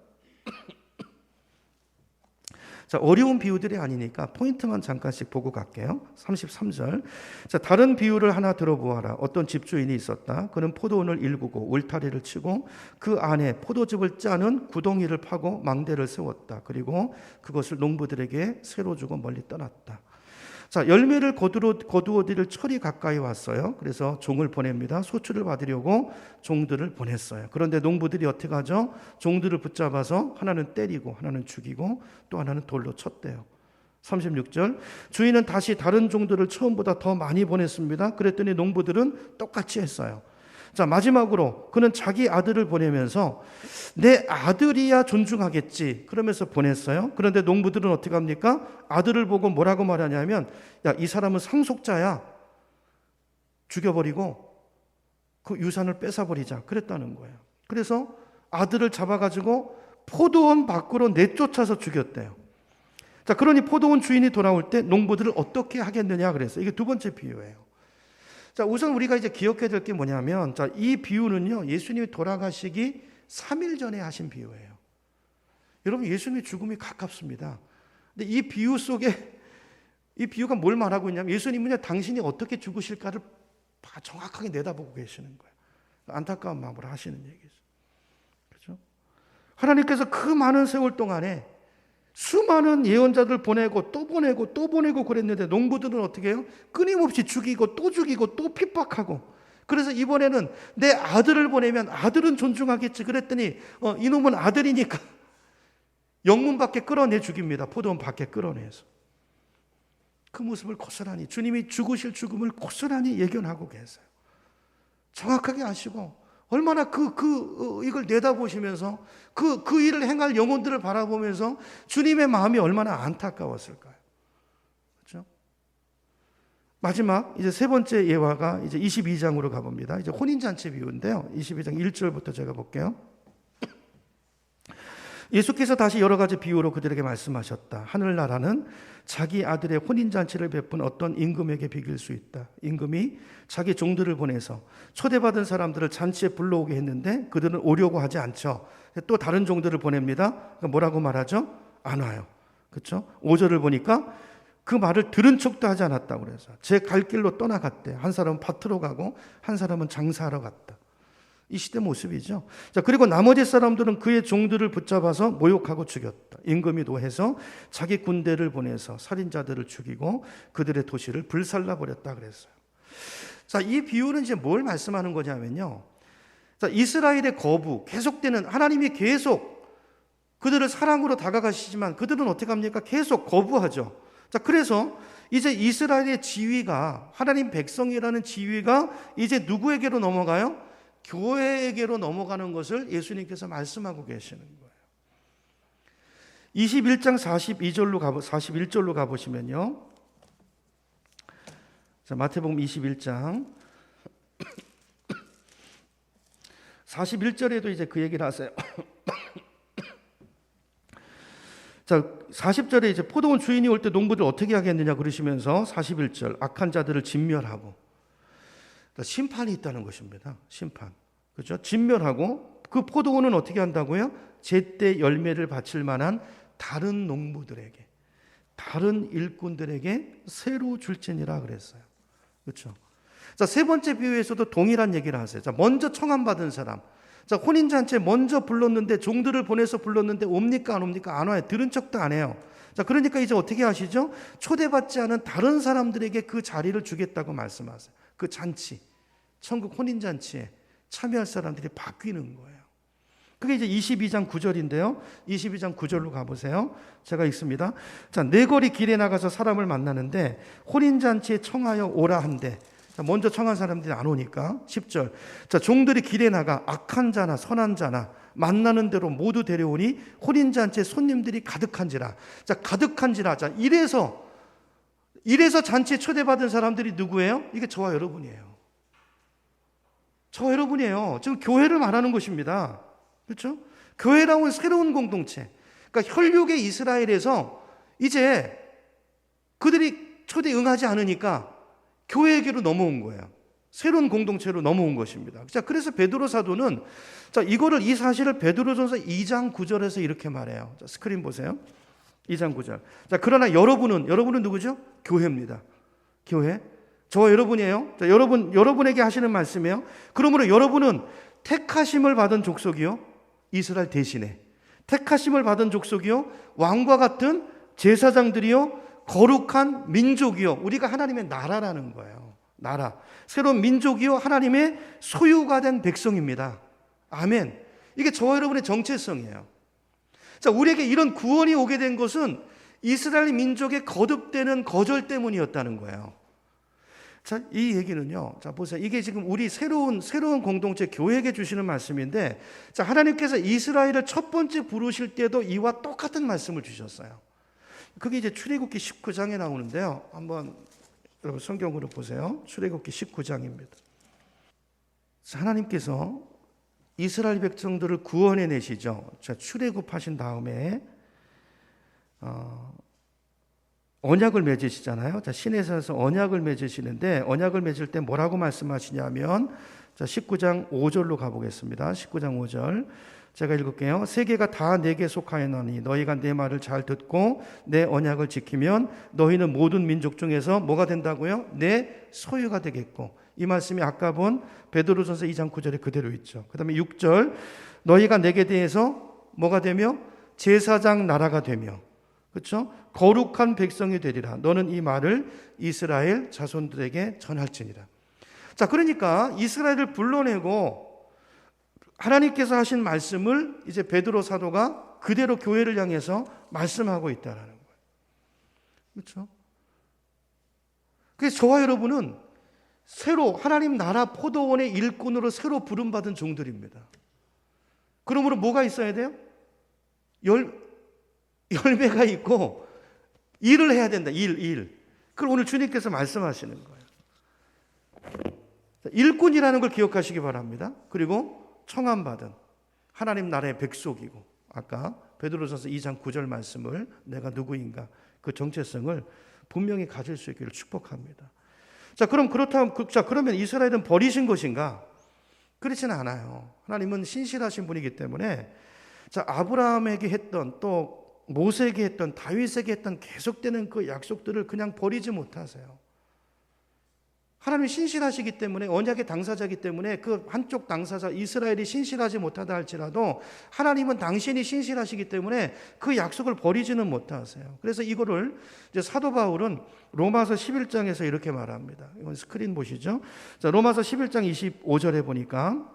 S1: 자, 어려운 비유들이 아니니까 포인트만 잠깐씩 보고 갈게요. 33절. 자, 다른 비유를 하나 들어보아라. 어떤 집주인이 있었다. 그는 포도원을 일구고 울타리를 치고 그 안에 포도즙을 짜는 구덩이를 파고 망대를 세웠다. 그리고 그것을 농부들에게 새로 주고 멀리 떠났다. 자, 열매를 거두어들일 철이 가까이 왔어요. 그래서 종을 보냅니다. 소출을 받으려고 종들을 보냈어요. 그런데 농부들이 어떻게 하죠? 종들을 붙잡아서 하나는 때리고 하나는 죽이고 또 하나는 돌로 쳤대요. 36절. 주인은 다시 다른 종들을 처음보다 더 많이 보냈습니다. 그랬더니 농부들은 똑같이 했어요. 자, 마지막으로 그는 자기 아들을 보내면서 내 아들이야 존중하겠지 그러면서 보냈어요. 그런데 농부들은 어떻게 합니까? 아들을 보고 뭐라고 말하냐면 야, 이 사람은 상속자야. 죽여버리고 그 유산을 뺏어버리자 그랬다는 거예요. 그래서 아들을 잡아가지고 포도원 밖으로 내쫓아서 죽였대요. 자, 그러니 포도원 주인이 돌아올 때 농부들을 어떻게 하겠느냐 그랬어요. 이게 두 번째 비유예요. 자, 우선 우리가 이제 기억해야 될 게 뭐냐면, 자, 이 비유는요, 예수님이 돌아가시기 3일 전에 하신 비유예요. 여러분, 예수님의 죽음이 가깝습니다. 근데 이 비유 속에, 이 비유가 뭘 말하고 있냐면, 예수님은 당신이 어떻게 죽으실까를 정확하게 내다보고 계시는 거예요. 안타까운 마음으로 하시는 얘기죠. 그렇죠? 하나님께서 그 많은 세월 동안에 수많은 예언자들 보내고 또 보내고 또 보내고 그랬는데 농부들은 어떻게 해요? 끊임없이 죽이고 또 핍박하고 그래서 이번에는 내 아들을 보내면 아들은 존중하겠지 그랬더니 이놈은 아들이니까 영문 밖에 끌어내 죽입니다. 포도원 밖에 끌어내서. 그 모습을 고스란히 주님이 죽으실 죽음을 고스란히 예견하고 계세요. 정확하게 아시고 얼마나 이걸 내다보시면서 그 일을 행할 영혼들을 바라보면서 주님의 마음이 얼마나 안타까웠을까요? 그렇죠? 마지막 이제 세 번째 예화가 이제 22장으로 가봅니다. 이제 혼인잔치 비유인데요. 22장 1절부터 제가 볼게요. 예수께서 다시 여러 가지 비유로 그들에게 말씀하셨다. 하늘나라는 자기 아들의 혼인잔치를 베푼 어떤 임금에게 비길 수 있다. 임금이 자기 종들을 보내서 초대받은 사람들을 잔치에 불러오게 했는데 그들은 오려고 하지 않죠. 또 다른 종들을 보냅니다. 그러니까 뭐라고 말하죠? 안 와요. 그렇죠? 5절을 보니까 그 말을 들은 척도 하지 않았다고 그래서 제 갈 길로 떠나갔대. 한 사람은 밭으로 가고 한 사람은 장사하러 갔다. 이 시대 모습이죠. 자, 그리고 나머지 사람들은 그의 종들을 붙잡아서 모욕하고 죽였다. 임금이 노해서 자기 군대를 보내서 살인자들을 죽이고 그들의 도시를 불살라 버렸다 그랬어요. 자, 이 비유는 이제 뭘 말씀하는 거냐면요. 자, 이스라엘의 거부, 계속되는 하나님이 계속 그들을 사랑으로 다가가시지만 그들은 어떻게 합니까? 계속 거부하죠. 자, 그래서 이제 이스라엘의 지위가 하나님 백성이라는 지위가 이제 누구에게로 넘어가요? 교회에게로 넘어가는 것을 예수님께서 말씀하고 계시는 거예요. 21장 41절로 가보시면요. 자, 마태복음 21장 41절에도 이제 그 얘기를 하세요. 자, 40절에 이제 포도원 주인이 올 때 농부들 어떻게 하겠느냐 그러시면서 41절 악한 자들을 진멸하고, 심판이 있다는 것입니다. 심판. 그렇죠? 진멸하고 그 포도원은 어떻게 한다고요? 제때 열매를 바칠 만한 다른 농부들에게, 다른 일꾼들에게 새로 줄지니라 그랬어요. 그렇죠? 자, 세 번째 비유에서도 동일한 얘기를 하세요. 자, 먼저 청함받은 사람. 자, 혼인잔치에 먼저 불렀는데, 종들을 보내서 불렀는데 옵니까 안 옵니까? 안 와요. 들은 척도 안 해요. 자, 그러니까 이제 어떻게 하시죠? 초대받지 않은 다른 사람들에게 그 자리를 주겠다고 말씀하세요. 그 잔치, 천국 혼인잔치에 참여할 사람들이 바뀌는 거예요. 그게 이제 22장 9절인데요. 22장 9절로 가보세요. 제가 읽습니다. 자, 네 거리 길에 나가서 사람을 만나는데 혼인잔치에 청하여 오라 한대. 자, 먼저 청한 사람들이 안 오니까 10절. 자, 종들이 길에 나가 악한 자나 선한 자나 만나는 대로 모두 데려오니 혼인잔치에 손님들이 가득한지라. 자, 가득한지라. 자, 이래서 잔치에 초대받은 사람들이 누구예요? 이게 저와 여러분이에요. 저와 여러분이에요. 지금 교회를 말하는 것입니다. 그렇죠? 교회라는 새로운 공동체. 그러니까 혈육의 이스라엘에서 이제 그들이 초대 응하지 않으니까 교회에게로 넘어온 거예요. 새로운 공동체로 넘어온 것입니다. 자, 그래서 베드로 사도는 이 사실을 베드로전서 2장 9절에서 이렇게 말해요. 자, 스크린 보세요. 2장 9절. 자, 그러나 여러분은 누구죠? 교회입니다. 교회. 저와 여러분이에요. 자, 여러분에게 하시는 말씀이에요. 그러므로 여러분은 택하심을 받은 족속이요, 이스라엘 대신에 택하심을 받은 족속이요, 왕과 같은 제사장들이요, 거룩한 민족이요. 우리가 하나님의 나라라는 거예요. 나라. 새로운 민족이요, 하나님의 소유가 된 백성입니다. 아멘. 이게 저와 여러분의 정체성이에요. 자, 우리에게 이런 구원이 오게 된 것은 이스라엘 민족의 거듭되는 거절 때문이었다는 거예요. 자, 이 얘기는요. 자, 보세요. 이게 지금 우리 새로운 공동체 교회에게 주시는 말씀인데, 자, 하나님께서 이스라엘을 첫 번째 부르실 때도 이와 똑같은 말씀을 주셨어요. 그게 이제 출애굽기 19장에 나오는데요. 한번 여러분 성경으로 보세요. 출애굽기 19장입니다. 하나님께서 이스라엘 백성들을 구원해 내시죠. 자, 출애굽하신 다음에 언약을 맺으시잖아요. 자, 시내산에서 언약을 맺으시는데, 언약을 맺을 때 뭐라고 말씀하시냐면, 자, 19장 5절로 가보겠습니다. 19장 5절. 제가 읽을게요. 세계가 다 내게 속하였노니 너희가 내 말을 잘 듣고 내 언약을 지키면 너희는 모든 민족 중에서 뭐가 된다고요? 내 소유가 되겠고. 이 말씀이 아까 본 베드로전서 2장 9절에 그대로 있죠. 그 다음에 6절. 너희가 내게 대해서 뭐가 되며? 제사장 나라가 되며, 그렇죠? 거룩한 백성이 되리라. 너는 이 말을 이스라엘 자손들에게 전할지니라. 자, 그러니까 이스라엘을 불러내고 하나님께서 하신 말씀을 이제 베드로 사도가 그대로 교회를 향해서 말씀하고 있다는 거예요. 그렇죠? 그래서 저와 여러분은 새로 하나님 나라 포도원의 일꾼으로 새로 부름받은 종들입니다. 그러므로 뭐가 있어야 돼요? 열매가 있고 일을 해야 된다. 일. 그걸 오늘 주님께서 말씀하시는 거예요. 일꾼이라는 걸 기억하시기 바랍니다. 그리고 청함받은 하나님 나라의 백속이고, 아까 베드로전서 2장 9절 말씀을 내가 누구인가, 그 정체성을 분명히 가질 수 있기를 축복합니다. 자, 그러면 이스라엘은 버리신 것인가? 그렇지는 않아요. 하나님은 신실하신 분이기 때문에, 자, 아브라함에게 했던, 또 모세에게 했던, 다윗에게 했던 계속되는 그 약속들을 그냥 버리지 못하세요. 하나님이 신실하시기 때문에, 언약의 당사자이기 때문에 그 한쪽 당사자 이스라엘이 신실하지 못하다 할지라도 하나님은 당신이 신실하시기 때문에 그 약속을 버리지는 못하세요. 그래서 이거를 이제 사도 바울은 로마서 11장에서 이렇게 말합니다. 이건 스크린 보시죠. 자, 로마서 11장 25절에 보니까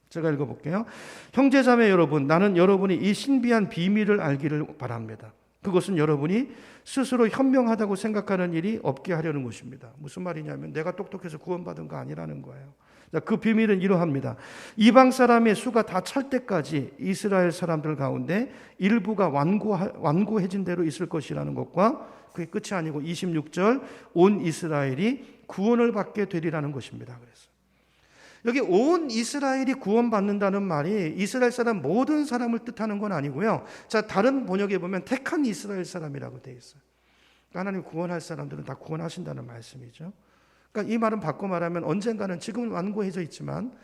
S1: 제가 읽어볼게요. 형제자매 여러분, 나는 여러분이 이 신비한 비밀을 알기를 바랍니다. 그것은 여러분이 스스로 현명하다고 생각하는 일이 없게 하려는 것입니다. 무슨 말이냐면 내가 똑똑해서 구원받은 거 아니라는 거예요. 자, 그 비밀은 이러합니다. 이방 사람의 수가 다 찰 때까지 이스라엘 사람들 가운데 일부가 완고해진 대로 있을 것이라는 것과 그게 끝이 아니고 26절 온 이스라엘이 구원을 받게 되리라는 것입니다. 그래서 여기 온 이스라엘이 구원받는다는 말이 이스라엘 사람 모든 사람을 뜻하는 건 아니고요. 자, 다른 번역에 보면 택한 이스라엘 사람이라고 되어 있어요. 그러니까 하나님 구원할 사람들은 다 구원하신다는 말씀이죠. 그러니까 이 말은 바꿔 말하면 언젠가는, 지금은 완고해져 있지만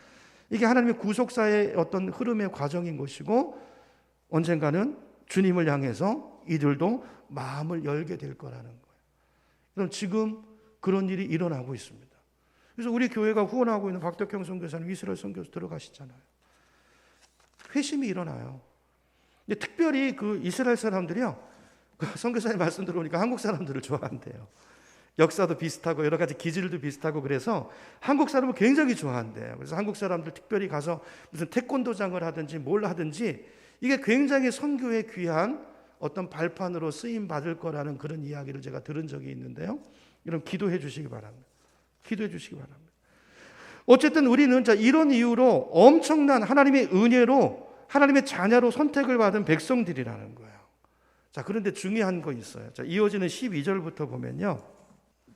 S1: 이게 하나님의 구속사의 어떤 흐름의 과정인 것이고, 언젠가는 주님을 향해서 이들도 마음을 열게 될 거라는 거예요. 그럼 지금 그런 일이 일어나고 있습니다. 그래서 우리 교회가 후원하고 있는 박덕형 선교사님 이스라엘 선교사 들어가시잖아요. 회심이 일어나요. 근데 특별히 그 이스라엘 사람들이요, 선교사님 말씀 들어보니까 한국 사람들을 좋아한대요. 역사도 비슷하고 여러 가지 기질도 비슷하고, 그래서 한국 사람을 굉장히 좋아한대요. 그래서 한국 사람들 특별히 가서 무슨 태권도장을 하든지 뭘 하든지 이게 굉장히 선교에 귀한 어떤 발판으로 쓰임 받을 거라는 그런 이야기를 제가 들은 적이 있는데요. 여러분 기도해 주시기 바랍니다. 기도해 주시기 바랍니다. 어쨌든 우리는 이런 이유로 엄청난 하나님의 은혜로 하나님의 자녀로 선택을 받은 백성들이라는 거예요. 자, 그런데 중요한 거 있어요. 자, 이어지는 12절부터 보면요.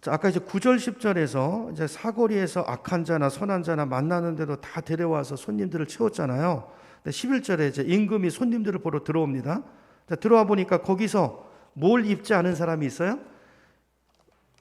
S1: 자, 아까 이제 9절 10절에서 이제 사거리에서 악한 자나 선한 자나 만나는 대로 다 데려와서 손님들을 채웠잖아요. 근데 11절에 이제 임금이 손님들을 보러 들어옵니다. 자, 들어와 보니까 거기서 뭘 입지 않은 사람이 있어요?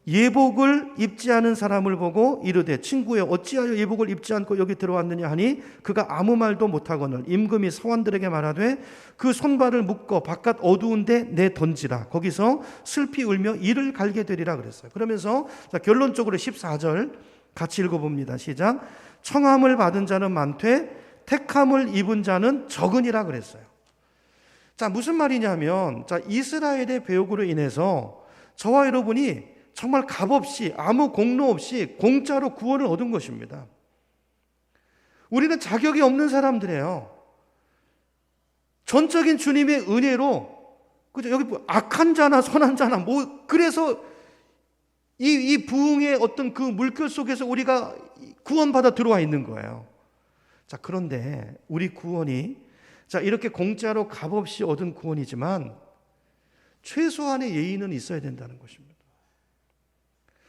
S1: 예복을 입지 않은 사람을 보고 이르되 친구여 어찌하여 예복을 입지 않고 여기 들어왔느냐 하니 그가 아무 말도 못하거늘 임금이 서원들에게 말하되 그 손발을 묶어 바깥 어두운 데 내 던지라. 거기서 슬피 울며 이를 갈게 되리라 그랬어요. 그러면서 자, 결론적으로 14절 같이 읽어봅니다. 시작. 청함을 받은 자는 많되 택함을 입은 자는 적으니라 그랬어요. 자, 무슨 말이냐면, 자, 이스라엘의 배역으로 인해서 저와 여러분이 정말 값없이 아무 공로 없이 공짜로 구원을 얻은 것입니다. 우리는 자격이 없는 사람들이에요. 전적인 주님의 은혜로, 그죠? 여기 악한 자나 선한 자나 뭐 그래서 이 부흥의 어떤 그 물결 속에서 우리가 구원받아 들어와 있는 거예요. 자, 그런데 우리 구원이 자, 이렇게 공짜로 값없이 얻은 구원이지만 최소한의 예의는 있어야 된다는 것입니다.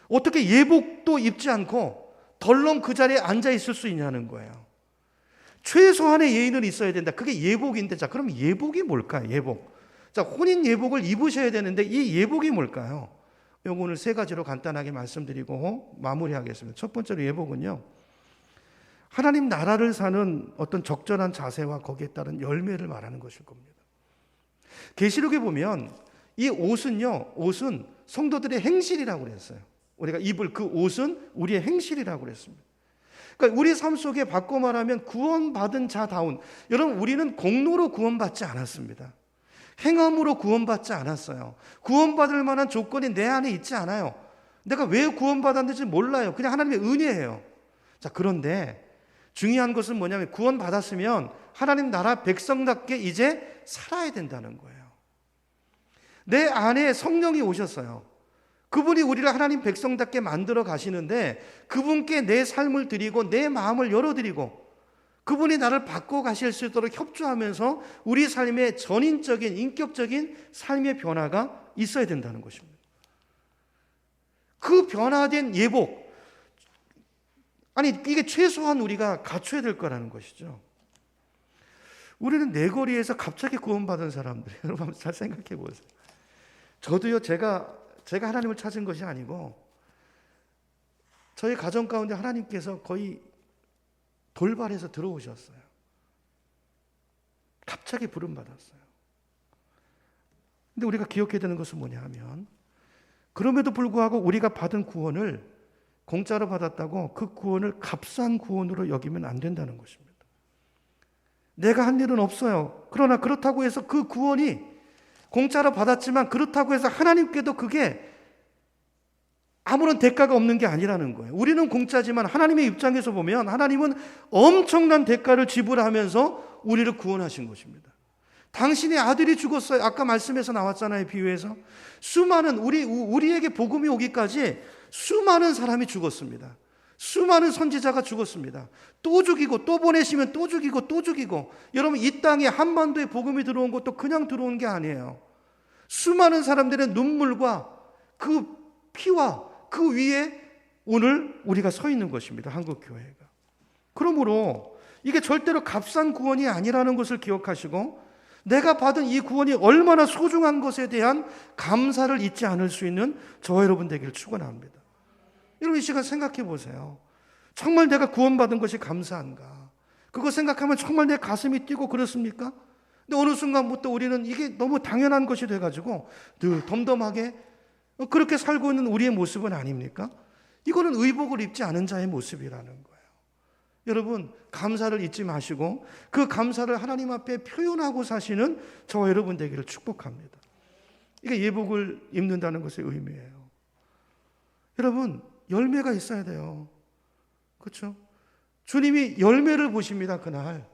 S1: 어떻게 예복도 입지 않고 덜렁 그 자리에 앉아 있을 수 있냐는 거예요. 최소한의 예의는 있어야 된다. 그게 예복인데, 자, 그럼 예복이 뭘까요? 예복. 자, 혼인 예복을 입으셔야 되는데 이 예복이 뭘까요? 요거 오늘 세 가지로 간단하게 말씀드리고 마무리하겠습니다. 첫 번째로 예복은요, 하나님 나라를 사는 어떤 적절한 자세와 거기에 따른 열매를 말하는 것일 겁니다. 계시록에 보면 이 옷은 성도들의 행실이라고 그랬어요. 우리가 입을 그 옷은 우리의 행실이라고 그랬습니다. 그러니까 우리 삶 속에 바꿔 말하면 구원받은 자다운, 여러분 우리는 공로로 구원받지 않았습니다. 행함으로 구원받지 않았어요. 구원받을 만한 조건이 내 안에 있지 않아요. 내가 왜 구원받았는지 몰라요. 그냥 하나님의 은혜예요. 자, 그런데 중요한 것은 뭐냐면 구원받았으면 하나님 나라 백성답게 이제 살아야 된다는 거예요. 내 안에 성령이 오셨어요. 그분이 우리를 하나님 백성답게 만들어 가시는데 그분께 내 삶을 드리고 내 마음을 열어드리고 그분이 나를 바꿔 가실 수 있도록 협조하면서 우리 삶의 전인적인 인격적인 삶의 변화가 있어야 된다는 것입니다. 그 변화된 예복, 아니 이게 최소한 우리가 갖춰야 될 거라는 것이죠. 우리는 내거리에서 갑자기 구원받은 사람들, 여러분 한번 잘 생각해 보세요. 저도요, 제가 하나님을 찾은 것이 아니고 저희 가정 가운데 하나님께서 거의 돌발해서 들어오셨어요. 갑자기 부름받았어요. 근데 우리가 기억해야 되는 것은 뭐냐 하면, 그럼에도 불구하고 우리가 받은 구원을 공짜로 받았다고 그 구원을 값싼 구원으로 여기면 안 된다는 것입니다. 내가 한 일은 없어요. 그러나 그렇다고 해서 그 구원이 공짜로 받았지만 그렇다고 해서 하나님께도 그게 아무런 대가가 없는 게 아니라는 거예요. 우리는 공짜지만 하나님의 입장에서 보면 하나님은 엄청난 대가를 지불하면서 우리를 구원하신 것입니다. 당신의 아들이 죽었어요. 아까 말씀에서 나왔잖아요. 비유에서. 수많은 우리에게 복음이 오기까지 수많은 사람이 죽었습니다. 수많은 선지자가 죽었습니다. 또 죽이고 또 보내시면 또 죽이고 또 죽이고. 여러분 이 땅에 한반도에 복음이 들어온 것도 그냥 들어온 게 아니에요. 수많은 사람들의 눈물과 그 피와 그 위에 오늘 우리가 서 있는 것입니다. 한국교회가. 그러므로 이게 절대로 값싼 구원이 아니라는 것을 기억하시고 내가 받은 이 구원이 얼마나 소중한 것에 대한 감사를 잊지 않을 수 있는 저와 여러분 되기를 축원합니다. 여러분 이 시간 생각해 보세요. 정말 내가 구원받은 것이 감사한가? 그거 생각하면 정말 내 가슴이 뛰고 그렇습니까? 근데 어느 순간부터 우리는 이게 너무 당연한 것이 돼가지고 늘 덤덤하게 그렇게 살고 있는 우리의 모습은 아닙니까? 이거는 의복을 입지 않은 자의 모습이라는 거예요. 여러분 감사를 잊지 마시고 그 감사를 하나님 앞에 표현하고 사시는 저와 여러분 되기를 축복합니다. 이게 예복을 입는다는 것의 의미예요. 여러분 열매가 있어야 돼요. 그렇죠? 주님이 열매를 보십니다. 그날.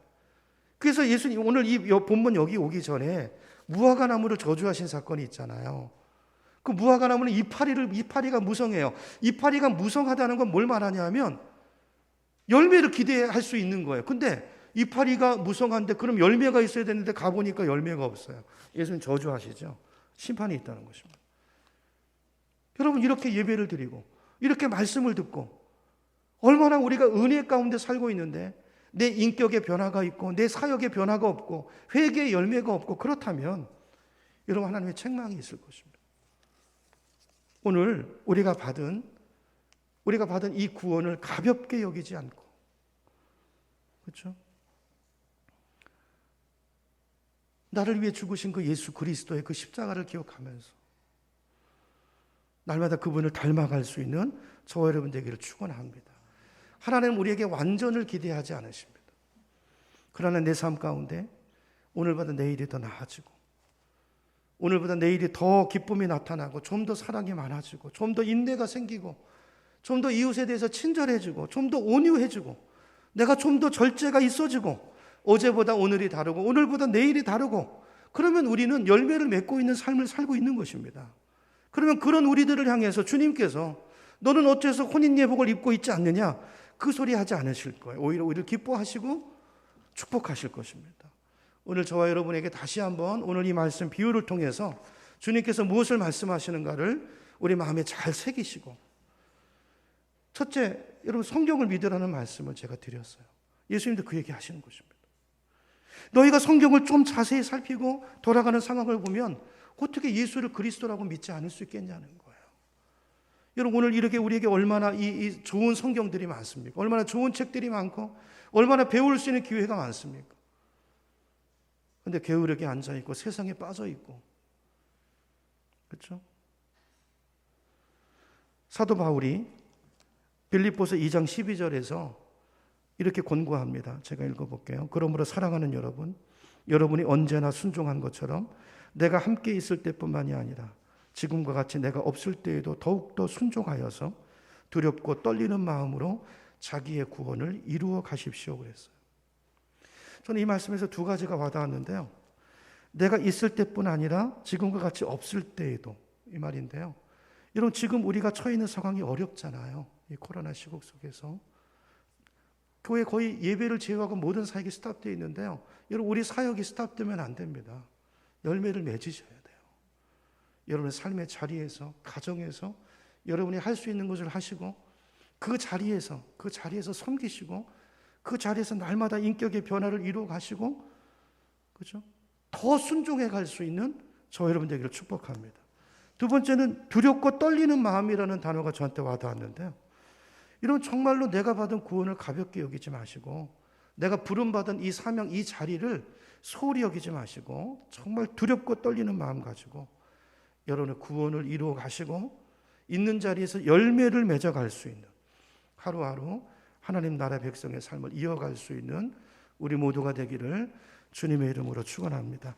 S1: 그래서 예수님 오늘 이 본문 여기 오기 전에 무화과 나무를 저주하신 사건이 있잖아요. 그 무화과 나무는 이파리가 무성해요. 이파리가 무성하다는 건 뭘 말하냐면 열매를 기대할 수 있는 거예요. 근데 이파리가 무성한데 그럼 열매가 있어야 되는데 가보니까 열매가 없어요. 예수님 저주하시죠. 심판이 있다는 것입니다. 여러분 이렇게 예배를 드리고 이렇게 말씀을 듣고 얼마나 우리가 은혜 가운데 살고 있는데 내 인격의 변화가 있고 내 사역의 변화가 없고 회개의 열매가 없고 그렇다면 여러분 하나님의 책망이 있을 것입니다. 오늘 우리가 받은 이 구원을 가볍게 여기지 않고 그렇죠? 나를 위해 죽으신 그 예수 그리스도의 그 십자가를 기억하면서 날마다 그분을 닮아갈 수 있는 저와 여러분 되기를 축원합니다. 하나님은 우리에게 완전을 기대하지 않으십니다. 그러나 내 삶 가운데 오늘보다 내일이 더 나아지고 오늘보다 내일이 더 기쁨이 나타나고 좀 더 사랑이 많아지고 좀 더 인내가 생기고 좀 더 이웃에 대해서 친절해지고 좀 더 온유해지고 내가 좀 더 절제가 있어지고 어제보다 오늘이 다르고 오늘보다 내일이 다르고 그러면 우리는 열매를 맺고 있는 삶을 살고 있는 것입니다. 그러면 그런 우리들을 향해서 주님께서 너는 어째서 혼인예복을 입고 있지 않느냐 그 소리 하지 않으실 거예요. 오히려 우리를 기뻐하시고 축복하실 것입니다. 오늘 저와 여러분에게 다시 한번 오늘 이 말씀 비유를 통해서 주님께서 무엇을 말씀하시는가를 우리 마음에 잘 새기시고 첫째, 여러분 성경을 믿으라는 말씀을 제가 드렸어요. 예수님도 그 얘기 하시는 것입니다. 너희가 성경을 좀 자세히 살피고 돌아가는 상황을 보면 어떻게 예수를 그리스도라고 믿지 않을 수 있겠냐는 거예요. 여러분 오늘 이렇게 우리에게 얼마나 이 좋은 성경들이 많습니까? 얼마나 좋은 책들이 많고 얼마나 배울 수 있는 기회가 많습니까? 그런데 게으르게 앉아있고 세상에 빠져있고 그렇죠? 사도 바울이 빌립보서 2장 12절에서 이렇게 권고합니다. 제가 읽어볼게요. 그러므로 사랑하는 여러분, 여러분이 언제나 순종한 것처럼 내가 함께 있을 때뿐만이 아니라 지금과 같이 내가 없을 때에도 더욱더 순종하여서 두렵고 떨리는 마음으로 자기의 구원을 이루어 가십시오 그랬어요. 저는 이 말씀에서 두 가지가 와닿았는데요. 내가 있을 때뿐 아니라 지금과 같이 없을 때에도 이 말인데요. 여러분 지금 우리가 처해 있는 상황이 어렵잖아요. 이 코로나 시국 속에서 교회 거의 예배를 제외하고 모든 사역이 스탑되어 있는데요. 여러분 우리 사역이 스탑되면 안 됩니다. 열매를 맺으셔야 돼요. 여러분의 삶의 자리에서 가정에서 여러분이 할 수 있는 것을 하시고 그 자리에서 섬기시고 그 자리에서 날마다 인격의 변화를 이루어 가시고 그렇죠? 더 순종해 갈 수 있는 저 여러분 되기를 축복합니다. 두 번째는 두렵고 떨리는 마음이라는 단어가 저한테 와닿았는데요. 이런 정말로 내가 받은 구원을 가볍게 여기지 마시고 내가 부름받은 이 사명, 이 자리를 소홀히 여기지 마시고 정말 두렵고 떨리는 마음 가지고 여러분의 구원을 이루어 가시고 있는 자리에서 열매를 맺어갈 수 있는 하루하루 하나님 나라 백성의 삶을 이어갈 수 있는 우리 모두가 되기를 주님의 이름으로 축원합니다.